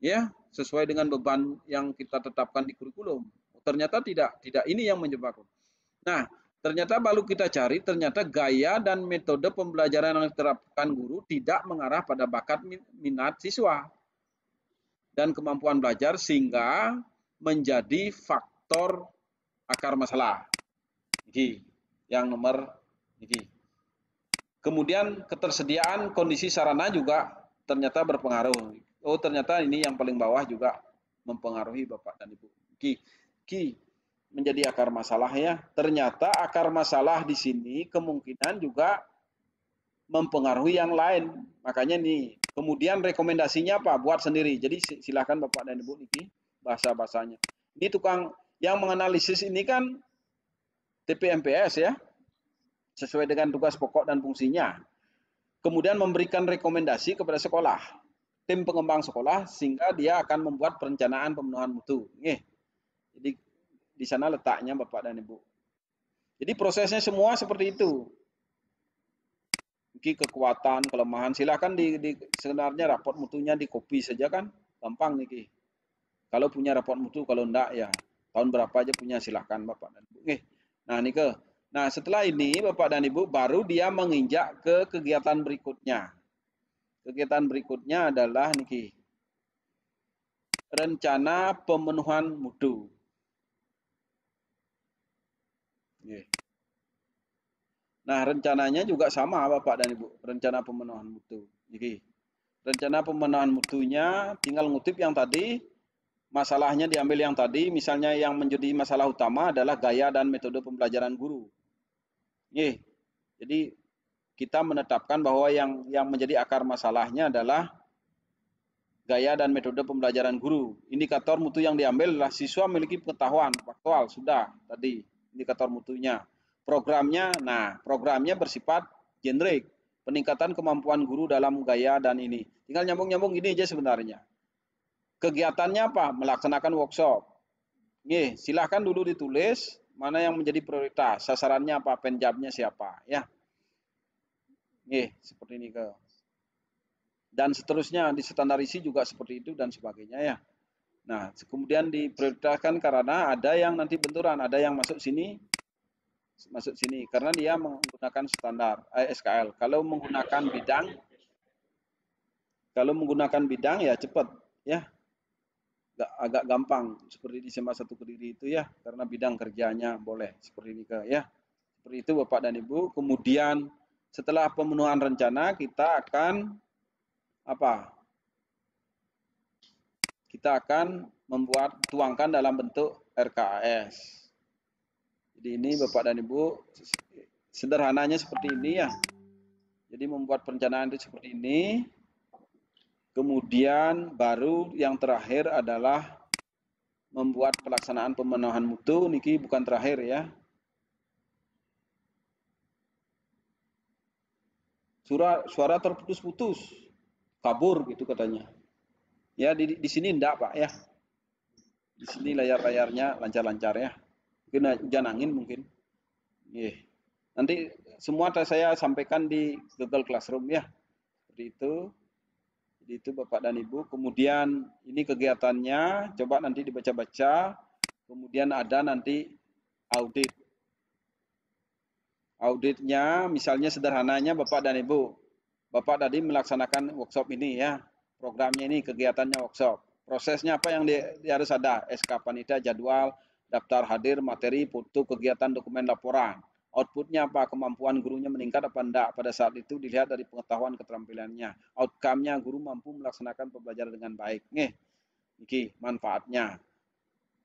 [SPEAKER 1] Ya, sesuai dengan beban yang kita tetapkan di kurikulum. Ternyata tidak ini yang menyebabkan. Nah, ternyata baru kita cari, ternyata gaya dan metode pembelajaran yang diterapkan guru tidak mengarah pada bakat minat siswa dan kemampuan belajar sehingga menjadi faktor akar masalah. Ini yang nomor ini. Kemudian ketersediaan kondisi sarana juga ternyata berpengaruh. Oh, ternyata ini yang paling bawah juga mempengaruhi Bapak dan Ibu. Ki menjadi akar masalah ya. Ternyata akar masalah di sini kemungkinan juga mempengaruhi yang lain. Makanya nih, kemudian rekomendasinya apa? Buat sendiri. Jadi silakan Bapak dan Ibu niki bahasa-bahasanya. Ini tukang yang menganalisis ini kan TPMPS ya, sesuai dengan tugas pokok dan fungsinya. Kemudian memberikan rekomendasi kepada sekolah, tim pengembang sekolah, sehingga dia akan membuat perencanaan pemenuhan mutu. Jadi di sana letaknya Bapak dan Ibu. Jadi prosesnya semua seperti itu. Kekuatan, kelemahan, silakan sebenarnya raport mutunya di copy saja kan, gampang nih. Kalau punya raport mutu, kalau enggak ya tahun berapa aja punya, silakan Bapak dan Ibu. Nah Nike. Nah setelah ini Bapak dan Ibu baru dia menginjak ke kegiatan berikutnya. Kegiatan berikutnya adalah niki, rencana pemenuhan mutu. Nah rencananya juga sama Bapak dan Ibu, rencana pemenuhan mutu. Niki. Rencana pemenuhan mutunya tinggal ngutip yang tadi, masalahnya diambil yang tadi, misalnya yang menjadi masalah utama adalah gaya dan metode pembelajaran guru. Jadi kita menetapkan bahwa yang menjadi akar masalahnya adalah gaya dan metode pembelajaran guru. Indikator mutu yang diambil adalah siswa memiliki pengetahuan faktual, sudah tadi indikator mutunya. Programnya bersifat generik, peningkatan kemampuan guru dalam gaya dan ini. Tinggal nyambung-nyambung gini aja sebenarnya. Kegiatannya apa? Melaksanakan workshop. Silahkan dulu ditulis mana yang menjadi prioritas, sasarannya apa, penjamnya siapa, ya. Seperti ini ke. Dan seterusnya distandarisi juga seperti itu dan sebagainya ya. Nah, kemudian diprioritaskan karena ada yang nanti benturan, ada yang masuk sini karena dia menggunakan standar SKL. Kalau menggunakan bidang ya cepat ya. Agak gampang seperti di SMA 1 Kediri itu ya, karena bidang kerjanya boleh seperti ini ya. Seperti itu Bapak dan Ibu. Kemudian setelah pemenuhan rencana kita akan tuangkan dalam bentuk RKAS. Jadi ini Bapak dan Ibu, sederhananya seperti ini ya. Jadi membuat perencanaan itu seperti ini. Kemudian baru yang terakhir adalah membuat pelaksanaan pemenuhan mutu. Niki bukan terakhir ya. Suara terputus-putus, kabur gitu katanya. Ya di sini enggak Pak ya. Di sini layar-layarnya lancar-lancar ya. Mungkin hujan angin mungkin. Nanti semua saya sampaikan di Google Classroom ya. Seperti itu. Jadi itu Bapak dan Ibu. Kemudian ini kegiatannya, coba nanti dibaca-baca. Kemudian ada nanti audit. Auditnya misalnya sederhananya Bapak dan Ibu. Bapak tadi melaksanakan workshop ini ya. Programnya ini kegiatannya workshop. Prosesnya apa yang harus ada? SK panitia, jadwal, daftar hadir, materi, foto, kegiatan, dokumen, laporan. Outputnya apa? Kemampuan gurunya meningkat apa enggak? Pada saat itu dilihat dari pengetahuan keterampilannya. Outcome-nya guru mampu melaksanakan pembelajaran dengan baik. Ini manfaatnya.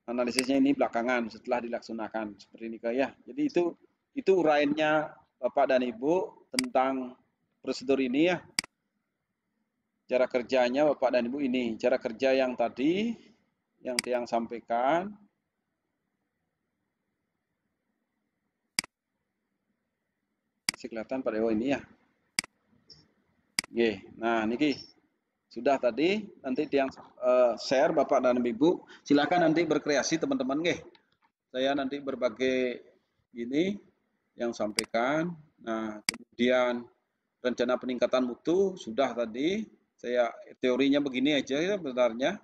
[SPEAKER 1] Analisisnya ini belakangan setelah dilaksanakan seperti ini ya. Jadi itu uraiannya Bapak dan Ibu tentang prosedur ini ya. Cara kerjanya Bapak dan Ibu ini. Cara kerja yang tadi yang Tiang sampaikan. Masih kelihatan pada ini ya. Nah niki sudah tadi, nanti Tiang share Bapak dan Ibu. Silakan nanti berkreasi teman-teman Saya nanti berbagai ini yang sampaikan. Nah, kemudian rencana peningkatan mutu sudah tadi. Saya teorinya begini aja ya sebenarnya.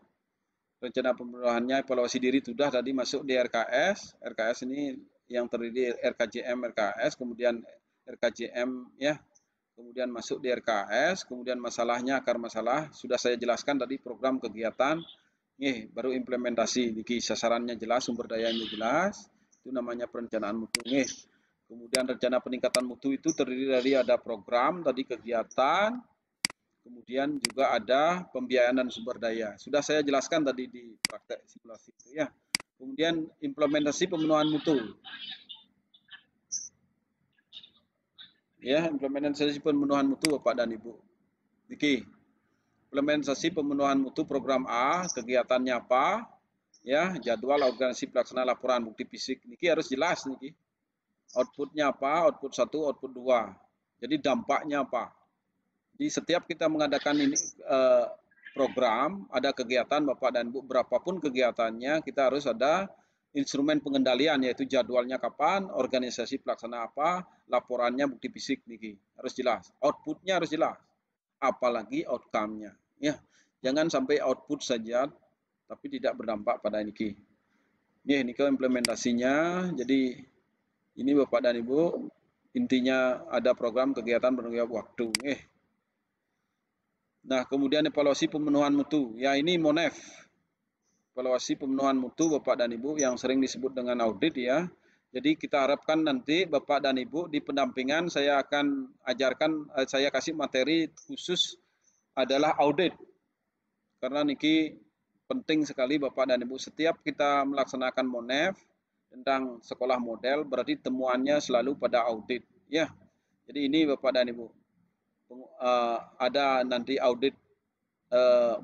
[SPEAKER 1] Rencana pemenuhannya evaluasi diri sudah tadi masuk di RKS. RKS ini yang terdiri RKJM, RKS, kemudian RKJM ya. Kemudian masuk di RKS, kemudian masalahnya akar masalah sudah saya jelaskan tadi, program kegiatan. Baru implementasi, niki sasarannya jelas, sumber dayanya jelas. Itu namanya perencanaan mutu. Kemudian rencana peningkatan mutu itu terdiri dari ada program tadi, kegiatan, kemudian juga ada pembiayaan dan sumber daya. Sudah saya jelaskan tadi di praktek simulasi itu ya. Kemudian implementasi pemenuhan mutu. Ya, implementasi pemenuhan mutu Bapak dan Ibu. Niki, implementasi pemenuhan mutu program A, kegiatannya apa? Ya, jadwal organisasi pelaksana laporan bukti fisik. Niki harus jelas niki. Outputnya apa? Output 1, output 2. Jadi dampaknya apa? Jadi setiap kita mengadakan ini program, ada kegiatan Bapak dan Ibu, berapapun kegiatannya, kita harus ada instrumen pengendalian, yaitu jadwalnya kapan, organisasi pelaksana apa, laporannya, bukti fisik, niki harus jelas. Outputnya harus jelas, apalagi outcome-nya. Ya, jangan sampai output saja, tapi tidak berdampak pada niki. Ini ke implementasinya. Jadi ini Bapak dan Ibu, intinya ada program kegiatan penanggung jawab waktu. Nah, kemudian evaluasi pemenuhan mutu. Ya, ini MONEF. Evaluasi pemenuhan mutu Bapak dan Ibu yang sering disebut dengan audit ya. Jadi kita harapkan nanti Bapak dan Ibu di pendampingan saya akan ajarkan, saya kasih materi khusus adalah audit. Karena niki penting sekali Bapak dan Ibu. Setiap kita melaksanakan MONEF tentang sekolah model, berarti temuannya selalu pada audit. Ya, jadi ini Bapak dan Ibu. Ada nanti audit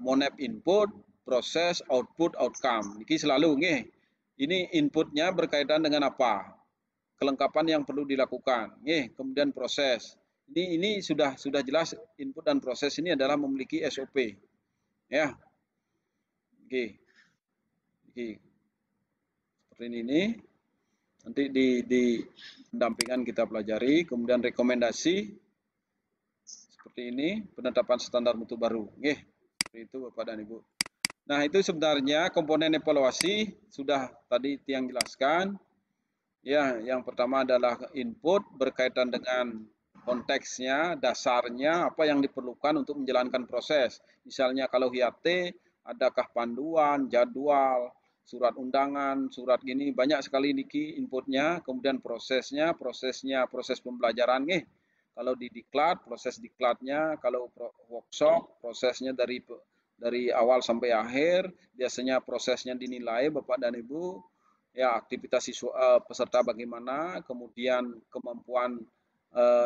[SPEAKER 1] MONEF input, proses, output, outcome. Ini selalu nih. Ini inputnya berkaitan dengan apa? Kelengkapan yang perlu dilakukan. Nih, kemudian proses. Ini sudah jelas input dan proses ini adalah memiliki SOP. Ya. Oke. Seperti ini. Nanti di pendampingan kita pelajari, kemudian rekomendasi seperti ini, penetapan standar mutu baru. Seperti itu Bapak dan Ibu. Nah, itu sebenarnya komponen evaluasi sudah tadi Tiang jelaskan. Ya, yang pertama adalah input berkaitan dengan konteksnya, dasarnya, apa yang diperlukan untuk menjalankan proses. Misalnya kalau HIAT, adakah panduan, jadwal, surat undangan, surat gini, banyak sekali niki inputnya, kemudian proses pembelajaran nih. Kalau di diklat, proses diklatnya, kalau workshop, prosesnya dari awal sampai akhir, biasanya prosesnya dinilai Bapak dan Ibu, ya aktivitas peserta bagaimana, kemudian kemampuan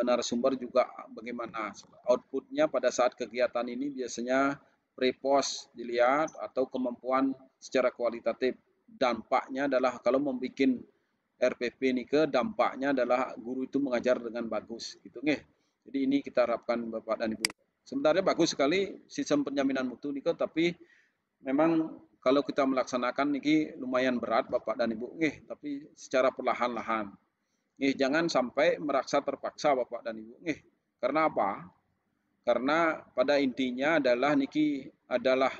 [SPEAKER 1] narasumber juga bagaimana. Outputnya pada saat kegiatan ini biasanya pre-post dilihat atau kemampuan secara kualitatif. Dampaknya adalah kalau membuat RPP ini dampaknya adalah guru itu mengajar dengan bagus gitu nih. Jadi ini kita harapkan Bapak dan Ibu. Sebenarnya bagus sekali sistem penjaminan mutu nih, tapi memang kalau kita melaksanakan ini lumayan berat Bapak dan Ibu tapi secara perlahan-lahan. Jangan sampai merasa terpaksa Bapak dan Ibu. Karena apa? Karena pada intinya adalah niki adalah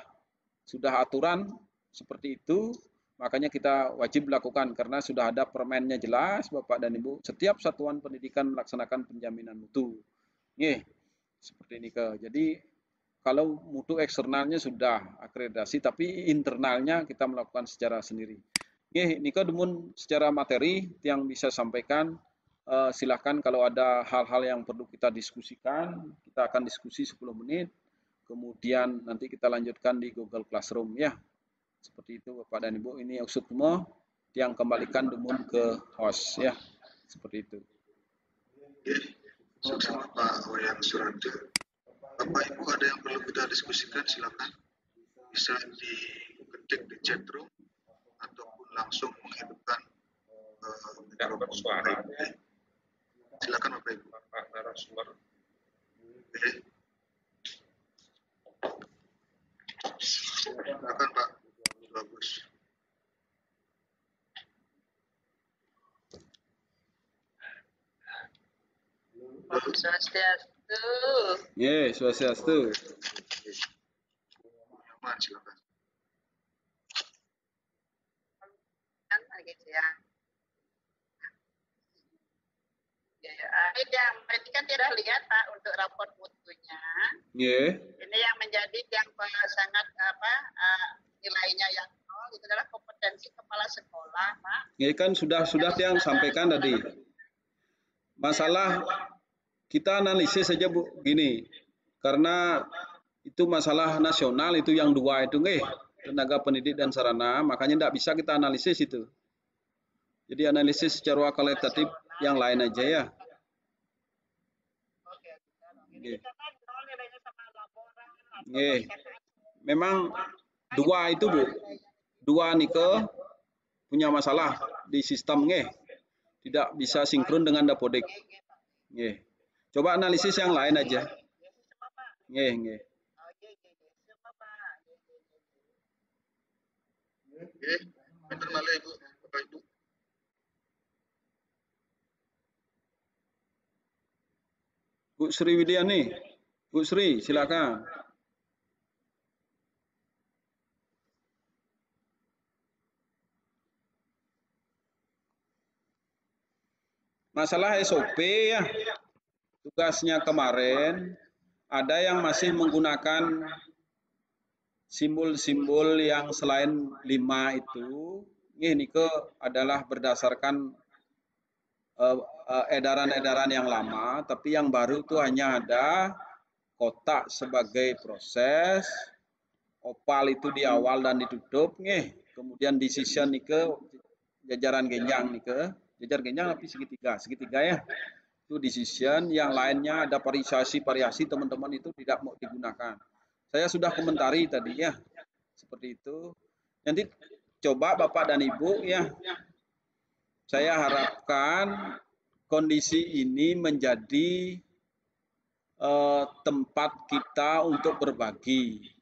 [SPEAKER 1] sudah aturan seperti itu, makanya kita wajib lakukan karena sudah ada permennya jelas Bapak dan Ibu. Setiap satuan pendidikan melaksanakan penjaminan mutu. Seperti ini Jadi kalau mutu eksternalnya sudah akreditasi, tapi internalnya kita melakukan secara sendiri. Ini demun secara materi yang bisa sampaikan. Silahkan kalau ada hal-hal yang perlu kita diskusikan, kita akan diskusi 10 menit. Kemudian nanti kita lanjutkan di Google Classroom ya. Seperti itu Bapak dan Ibu. Ini Usut semua yang kembalikan demun ke host ya. Seperti itu.
[SPEAKER 2] Sama Pak Wayan Suranta. Bapak Ibu ada yang perlu kita diskusikan, silakan bisa diketik di chat room ataupun langsung menghidupkan mikrofon suara. Silakan Bapak Ibu. Pak narasumber. Silakan Pak. Bagus.
[SPEAKER 3] Swastiastu.
[SPEAKER 1] Swastiastu.
[SPEAKER 2] Aman, silakan.
[SPEAKER 3] Ini kan tidak lihat Pak untuk raport mutunya. Ini yang menjadi yang sangat nilainya yang nol itu adalah kompetensi kepala sekolah Pak.
[SPEAKER 1] Kan sudah yang sampaikan tadi. Masalah kita analisis saja Bu gini. Karena itu masalah nasional itu yang dua itu tenaga pendidik dan sarana, makanya tidak bisa kita analisis itu. Jadi analisis secara kualitatif yang lain aja ya. Memang dua itu Bu. Dua punya masalah di sistem Tidak bisa sinkron dengan Dapodik. Nggih. Coba analisis yang lain aja. Nggih, nggih.
[SPEAKER 2] Oke, benar malih Ibu, Bapak Ibu.
[SPEAKER 1] Bu Sri Widiani. Bu Sri, silakan. Masalah SOP ya, tugasnya kemarin ada yang masih menggunakan simbol-simbol yang selain 5 itu. Ini adalah berdasarkan edaran-edaran yang lama, tapi yang baru itu hanya ada kotak sebagai proses, opal itu di awal dan ditutup, kemudian decision ke jajaran genjang ke jajar genjang tapi segitiga ya, itu decision. Yang lainnya ada variasi teman-teman itu tidak mau digunakan. Saya sudah komentari tadi ya, seperti itu. Nanti coba Bapak dan Ibu ya, saya harapkan kondisi ini menjadi tempat kita untuk berbagi.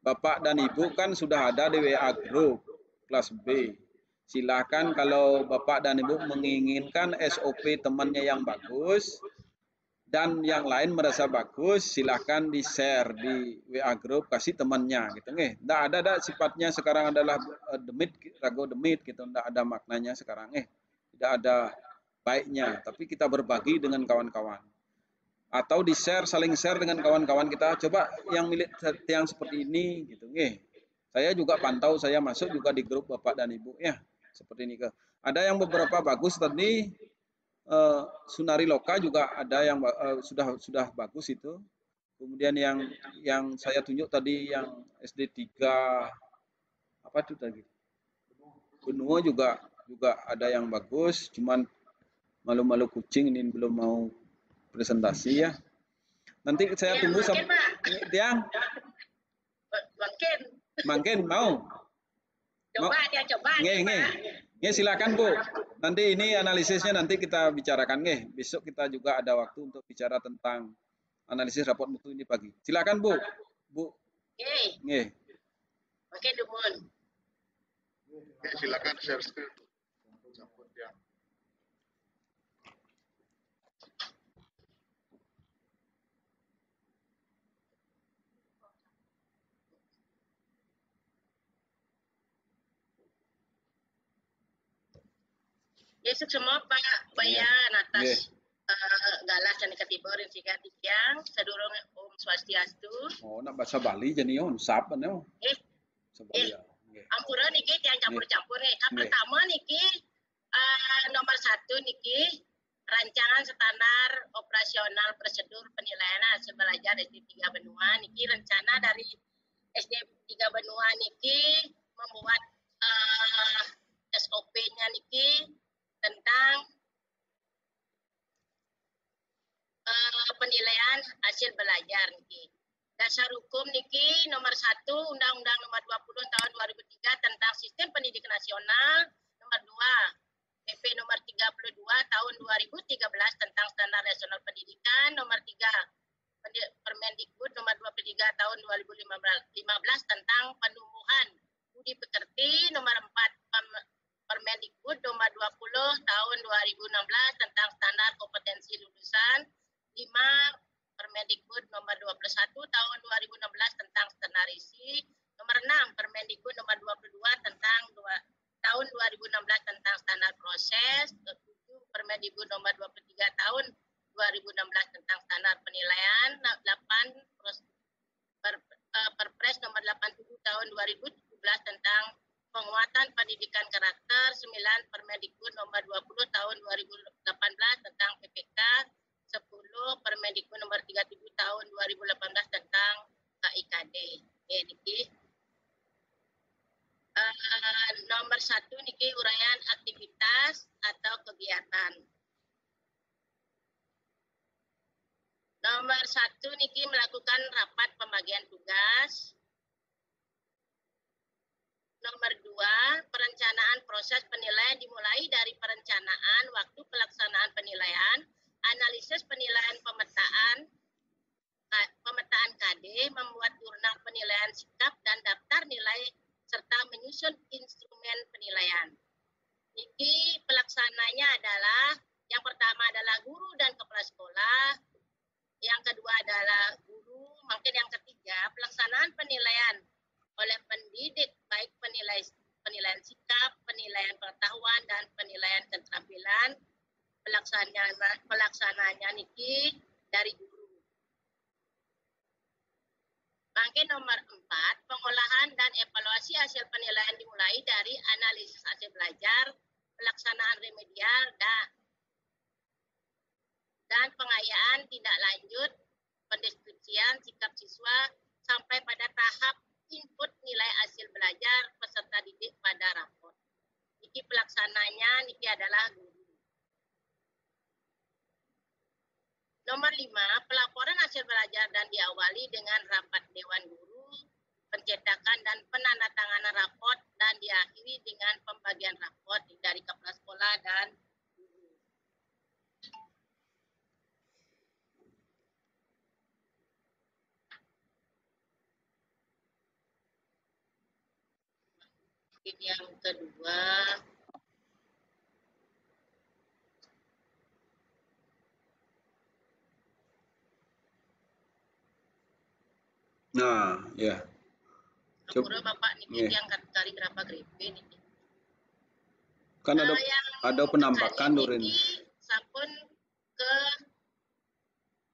[SPEAKER 1] Bapak dan Ibu kan sudah ada di WA Group kelas B. Silakan kalau Bapak dan Ibu menginginkan SOP temannya yang bagus dan yang lain merasa bagus, silakan di-share di WA Group, kasih temannya gitu nggih. Enggak ada sifatnya sekarang adalah demit, rago demit gitu, enggak ada maknanya sekarang tidak ada baiknya, tapi kita berbagi dengan kawan-kawan. Atau di-share, saling share dengan kawan-kawan kita. Coba yang milik yang seperti ini gitu nggih. Saya juga pantau, saya masuk juga di grup Bapak dan Ibu ya. Seperti ini ke. Ada yang beberapa bagus tadi, Sunari Loka juga ada yang sudah bagus itu. Kemudian yang saya tunjuk tadi yang SD 3 apa itu tadi? Benua juga ada yang bagus, cuman malu-malu kucing ini belum mau presentasi ya. Nanti saya tunggu sampai Tiang. Makin mau.
[SPEAKER 3] Coba.
[SPEAKER 1] Nge, silakan Bu. Nanti ini analisisnya nanti kita bicarakan nge. Besok kita juga ada waktu untuk bicara tentang analisis raport mutu ini pagi. Silakan Bu. Bu. Nge.
[SPEAKER 3] Oke, Dumun.
[SPEAKER 2] Oke, silakan share screen. Campur ya.
[SPEAKER 3] Yesuk semua Pak Bayan atas galas dan ketibor sehingga tiang sedurung Om Swastiastu.
[SPEAKER 1] Oh, nak bahasa Bali jadi on sap kan yo.
[SPEAKER 3] Ampura niki tiang campur-campur nih. Pertama niki nomor 1 niki rancangan standar operasional prosedur penilaian hasil belajar SD 3 Benua niki rencana dari SD 3 Benua niki membuat SOP-nya niki tentang penilaian hasil belajar niki. Dasar hukum niki nomor 1 Undang-Undang nomor 20 tahun 2003 tentang Sistem Pendidikan Nasional, nomor 2 PP nomor 32 tahun 2013 tentang Standar Nasional Pendidikan, nomor 3 Permendikbud nomor 23 tahun 2015 tentang penumbuhan budi pekerti, nomor 4 Permendikbud nomor 20 tahun 2016 tentang standar kompetensi lulusan, 5 Permendikbud nomor 21 tahun 2016 tentang standarisasi, nomor 6 Permendikbud nomor 22 tentang tahun 2016 tentang standar proses, 7 Permendikbud nomor 23 tahun 2016 tentang standar penilaian, 8 Perpres nomor 87 tahun 2017 tentang penguatan pendidikan karakter, 9 Permendikbud nomor 20 tahun 2018 tentang PPK, 10 Permendikbud nomor 37 tahun 2018 tentang KIKD. Niki. Nomor 1 niki uraian aktivitas atau kegiatan. Nomor 1 niki melakukan rapat pembagian tugas. Nomor 2, perencanaan proses penilaian dimulai dari perencanaan waktu pelaksanaan penilaian, analisis penilaian pemetaan KD, membuat jurnal penilaian sikap dan daftar nilai, serta menyusun instrumen penilaian. Niki pelaksananya adalah, yang pertama adalah guru dan kepala sekolah, yang kedua adalah guru, mungkin yang ketiga pelaksanaan penilaian oleh pendidik, baik penilaian sikap, penilaian pengetahuan, dan penilaian keterampilan. Pelaksananya niki dari guru. Mungkin nomor 4, pengolahan dan evaluasi hasil penilaian dimulai dari analisis hasil belajar, pelaksanaan remedial, dan pengayaan tindak lanjut, pendeskripsian sikap siswa, sampai pada tahap input nilai hasil belajar peserta didik pada rapor. Niki pelaksananya niki adalah guru. Nomor 5, pelaporan hasil belajar dan diawali dengan rapat Dewan Guru, pencetakan dan penandatanganan raport, dan diakhiri dengan pembagian raport dari kepala sekolah dan guru. Yang kedua,
[SPEAKER 1] nah, ya.
[SPEAKER 3] Coba Bapak niki yang kali berapa grepe niki?
[SPEAKER 1] Kan ada penampakan Nurin.
[SPEAKER 3] Sampun ke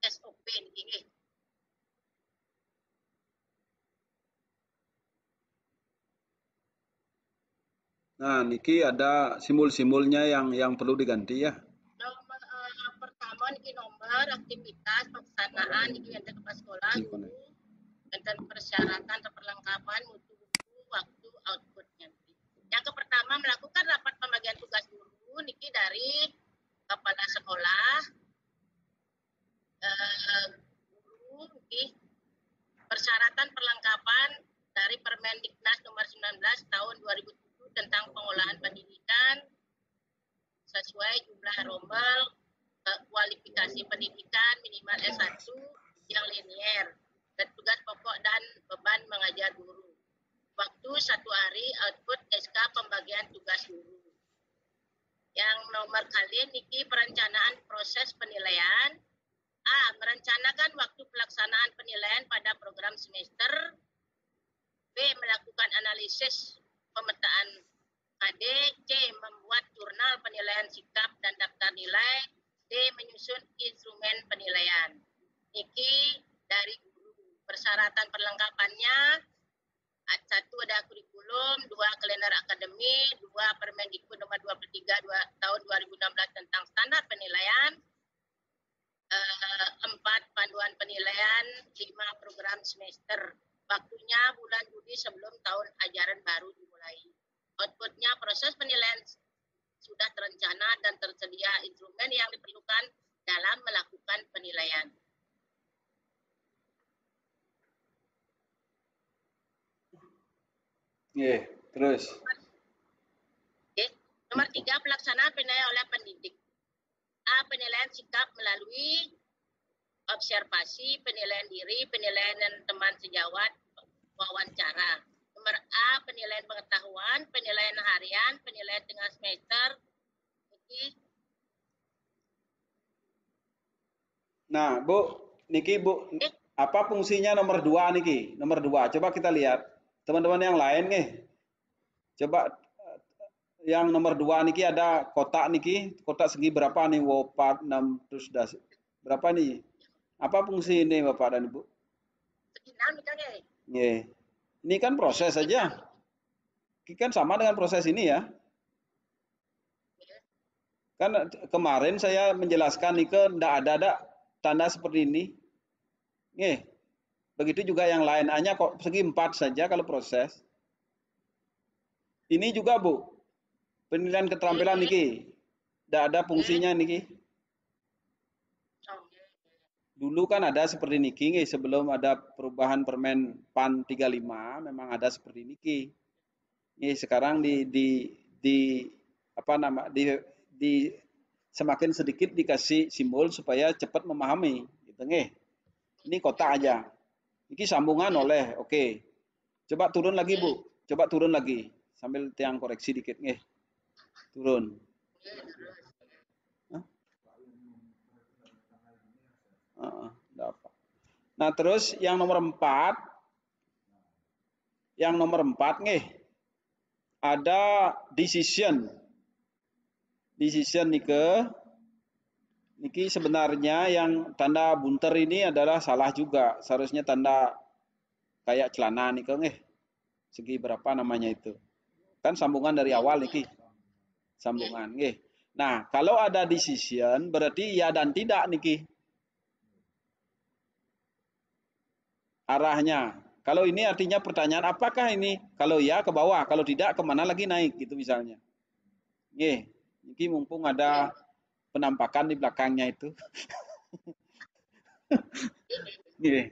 [SPEAKER 3] SOP niki.
[SPEAKER 1] Nah, niki ada simul-simulnya yang perlu diganti ya.
[SPEAKER 3] Pertama niki nomor aktivitas pelaksanaan niki yang kepala sekolah guru, dan persyaratan atau perlengkapan mutu buku, waktu, outputnya. Yang pertama, melakukan rapat pembagian tugas guru niki dari kepala sekolah, guru niki, persyaratan perlengkapan dari Permendiknas nomor 19 tahun 2007 tentang pengolahan pendidikan sesuai jumlah rombel, kualifikasi pendidikan minimal S1 yang linier, dan tugas pokok dan beban mengajar guru. Waktu 1 hari, output SK pembagian tugas guru. Yang nomor kali niki perencanaan proses penilaian. A. Merencanakan waktu pelaksanaan penilaian pada program semester. B. Melakukan analisis pemetaan KD. C. Membuat jurnal penilaian sikap dan daftar nilai. D. Menyusun instrumen penilaian. Niki dari guru. Persyaratan perlengkapannya, 1 ada kurikulum, 2 kalender akademik, 2 Permendikbud nomor 23 tahun 2016 tentang standar penilaian, 4 panduan penilaian, 5 program semester. Waktunya bulan Juli sebelum tahun ajaran baru dimulai. Outputnya proses penilaian sudah terencana dan tersedia instrumen yang diperlukan dalam melakukan penilaian.
[SPEAKER 1] Terus.
[SPEAKER 3] Nomor 3, pelaksanaan penilaian oleh pendidik. A. Penilaian sikap melalui observasi, penilaian diri, penilaian teman sejawat, wawancara. Nomor A. Penilaian pengetahuan, penilaian harian, penilaian tengah semester.
[SPEAKER 1] Nah, Niki, apa fungsinya nomor 2 niki? Nomor 2, coba kita lihat. Teman-teman yang lain nih. Coba yang nomor 2 niki ada kotak niki, kotak segi berapa nih? 4, 6, terus berapa nih? Apa fungsi ini Bapak dan Ibu?
[SPEAKER 3] Segi 6 misalnya.
[SPEAKER 1] Ini kan proses saja. Kan sama dengan proses ini ya. Kan kemarin saya menjelaskan nih tidak ada tanda seperti ini. Begitu juga yang lain, hanya kok segi 4 saja kalau proses. Ini juga Bu, penilaian keterampilan niki. Tidak ada fungsinya niki. Dulu kan ada seperti niki, sebelum ada perubahan Permen PAN 35, memang ada seperti niki. Ini sekarang di apa nama di semakin sedikit dikasih simbol supaya cepat memahami gitu nggih. Ini kotak aja. Ini sambungan oleh oke. Coba turun lagi Bu. Coba turun lagi sambil tiang koreksi dikit nggih. Turun. Nah, terus yang nomor 4 nih ada decision. Decision niki sebenarnya yang tanda bunter ini adalah salah juga. Seharusnya tanda kayak celana nih nggih. Segi berapa namanya itu. Kan sambungan dari awal niki. Sambungan nggih. Nah, kalau ada decision berarti ya dan tidak niki. Arahnya. Kalau ini artinya pertanyaan apakah ini? Kalau ya ke bawah, kalau tidak kemana lagi naik gitu misalnya. Nggih, ini mumpung ada penampakan di belakangnya itu. Nggih.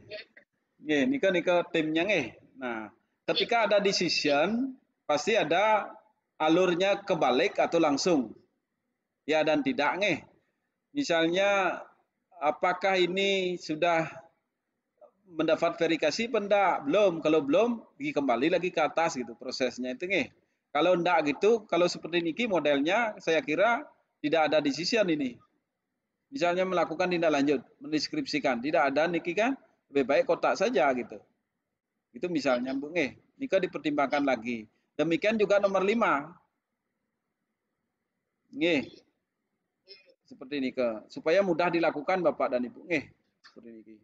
[SPEAKER 1] Nggih, nika timnya nggih. Nah, ketika ada decision pasti ada alurnya kebalik atau langsung. Ya dan tidak nggih. Misalnya apakah ini sudah mendapat verifikasi pendak? Belum. Kalau belum, kembali lagi ke atas gitu prosesnya itu nggih. Kalau enggak gitu, kalau seperti niki modelnya saya kira tidak ada decision ini. Misalnya melakukan tindak lanjut, mendeskripsikan, tidak ada niki kan, lebih baik kotak saja gitu. Itu misalnya Bu nggih. Nika dipertimbangkan lagi. Demikian juga nomor 5. Nggih. Seperti nika, supaya mudah dilakukan Bapak dan Ibu nggih. Seperti niki.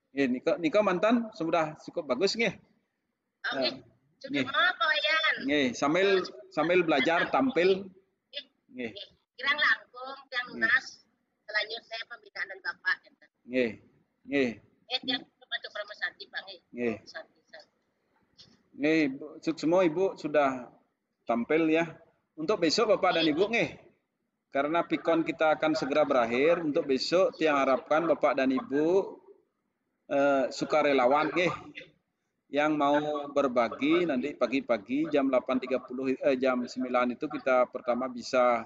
[SPEAKER 1] Nggih, nika mantan sudah cukup bagus nggih. Nggih. Nggih, sambil belajar tampil. Nggih.
[SPEAKER 3] Kirang langkung yang lunas selanjutnya pembinaan dari Bapak.
[SPEAKER 1] Nggih. Nggih.
[SPEAKER 3] Coba Santi Pak
[SPEAKER 1] nggih. Nggih, semua Ibu sudah tampil ya. Untuk besok Bapak dan Ibu nggih. Karena pikon kita akan segera berakhir, untuk besok tiang harapkan Bapak dan Ibu sukarelawan nggih yang mau berbagi nanti pagi-pagi jam 8.30 jam 9 itu kita pertama bisa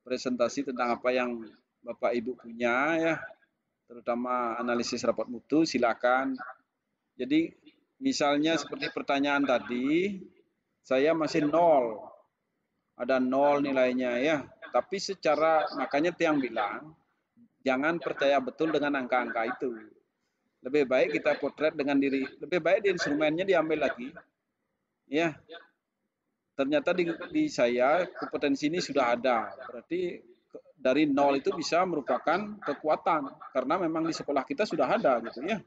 [SPEAKER 1] presentasi tentang apa yang Bapak Ibu punya ya, terutama analisis raport mutu, silakan. Jadi misalnya seperti pertanyaan tadi, saya masih 0. Ada 0 nilainya ya. Tapi secara makanya tiang bilang jangan percaya betul dengan angka-angka itu. Lebih baik kita potret dengan diri, lebih baik di instrumennya diambil lagi. Ya. Ternyata di saya kompetensi ini sudah ada. Berarti dari 0 itu bisa merupakan kekuatan karena memang di sekolah kita sudah ada gitu ya.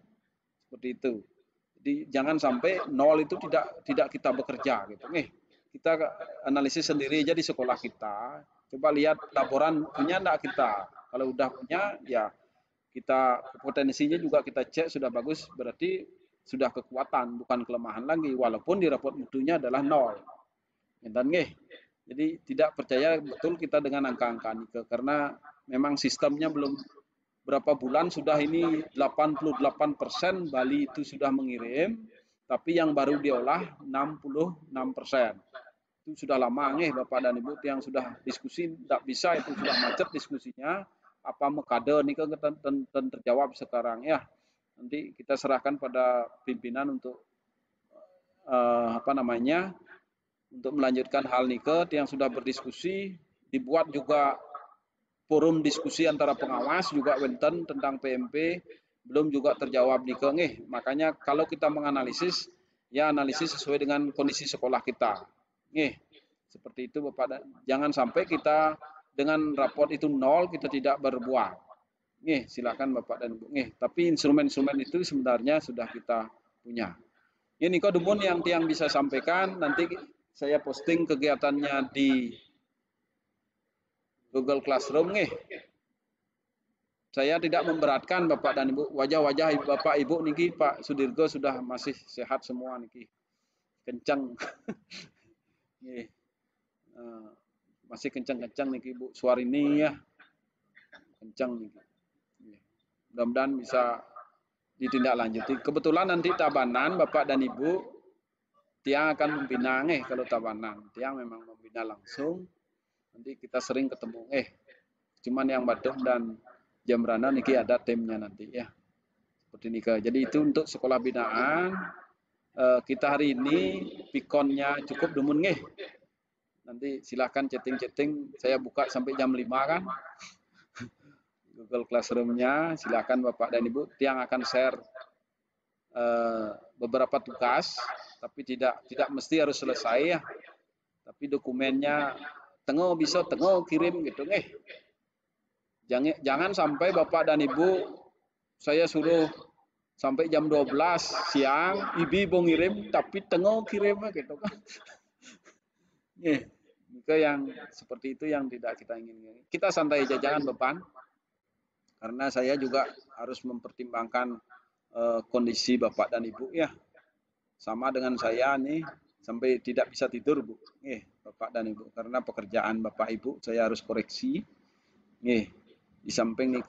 [SPEAKER 1] Seperti itu. Jadi jangan sampai 0 itu tidak kita bekerja gitu nih. Kita analisis sendiri aja di sekolah kita. Coba lihat laporan punya enggak kita. Kalau udah punya ya kita potensinya juga kita cek sudah bagus, berarti sudah kekuatan bukan kelemahan lagi walaupun di raport mutunya adalah 0. Dan jadi tidak percaya betul kita dengan angka-angka ini karena memang sistemnya belum berapa bulan sudah ini 88% Bali itu sudah mengirim, tapi yang baru diolah 66%. Itu sudah lama Bapak dan Ibu yang sudah diskusi tidak bisa, itu sudah macet diskusinya. Apa mekade ini kan terjawab sekarang ya. Nanti kita serahkan pada pimpinan untuk untuk melanjutkan hal nike yang sudah berdiskusi, dibuat juga forum diskusi antara pengawas juga wenten tentang PMP belum juga terjawab nike Makanya kalau kita menganalisis ya analisis sesuai dengan kondisi sekolah kita. Seperti itu Bapak. Jangan sampai kita dengan raport itu 0 kita tidak berbuat. Silakan Bapak dan Ibu. Tapi instrumen-instrumen itu sebenarnya sudah kita punya. Ini Kodumun yang tiang bisa sampaikan, nanti saya posting kegiatannya di Google Classroom Saya tidak memberatkan Bapak dan Ibu. Wajah-wajah Bapak Ibu niki Pak Sudirgo sudah masih sehat semua niki. Kencang. Masih kencang-kencang niki Bu Suarini ya. Kencang niki. Mudah-mudahan bisa ditindaklanjuti. Kebetulan nanti Tabanan Bapak dan Ibu Tiang akan membina kalau tabanan. Tiang memang membina langsung. Nanti kita sering ketemu cuman yang Badem dan Jambrana niki ada timnya nanti ya. Seperti nikah. Jadi itu untuk sekolah binaan. Kita hari ini pikonnya cukup demun Nanti silahkan chatting-chatting. Saya buka sampai jam 5 kan. Google Classroom-nya. Silahkan Bapak dan Ibu. Tiang akan share beberapa tugas. Tapi tidak mesti harus selesai ya. Tapi dokumennya bisa kirim gitu Jangan sampai Bapak dan Ibu saya suruh sampai jam 12 siang, ibu ngirim tapi kirim gitu kan. Itu yang seperti itu yang tidak kita inginkan. Kita santai aja, jangan beban. Karena saya juga harus mempertimbangkan kondisi Bapak dan Ibu ya. Sama dengan saya nih, sampai tidak bisa tidur Bu. Bapak dan Ibu, karena pekerjaan Bapak Ibu saya harus koreksi. Di samping nih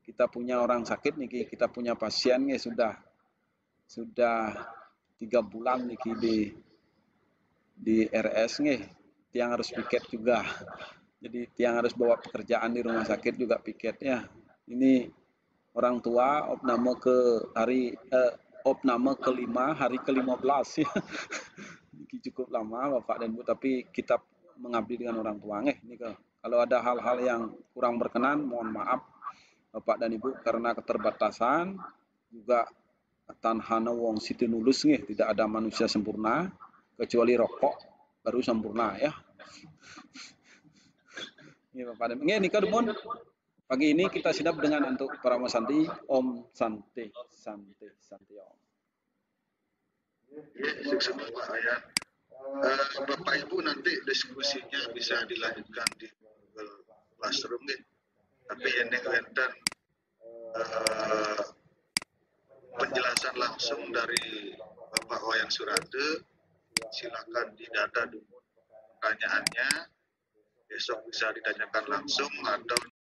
[SPEAKER 1] kita punya orang sakit nih, kita punya pasien sudah 3 bulan nih di RS Tiang harus piket juga. Jadi Tiang harus bawa pekerjaan di rumah sakit juga piket ya. Ini orang tua opname kelima hari ke-15 ya. Cukup lama Bapak dan Ibu, tapi kita mengabdi dengan orang tua ini kalau ada hal-hal yang kurang berkenan mohon maaf Bapak dan Ibu, karena keterbatasan juga tanhana wong siti nulus tidak ada manusia sempurna kecuali rokok baru sempurna ya. Ini Bapak dan Ibu. Nikah demun. Pagi ini kita sidap dengan untuk para Santi Om Santi Om.
[SPEAKER 2] Sukses Bapak Ayan. Bapak Ibu nanti diskusinya bisa dilanjutkan di Google Classroom tapi ini enten penjelasan langsung dari Bapak Wayan Surade. Silakan didata dulu pertanyaannya, besok bisa ditanyakan langsung atau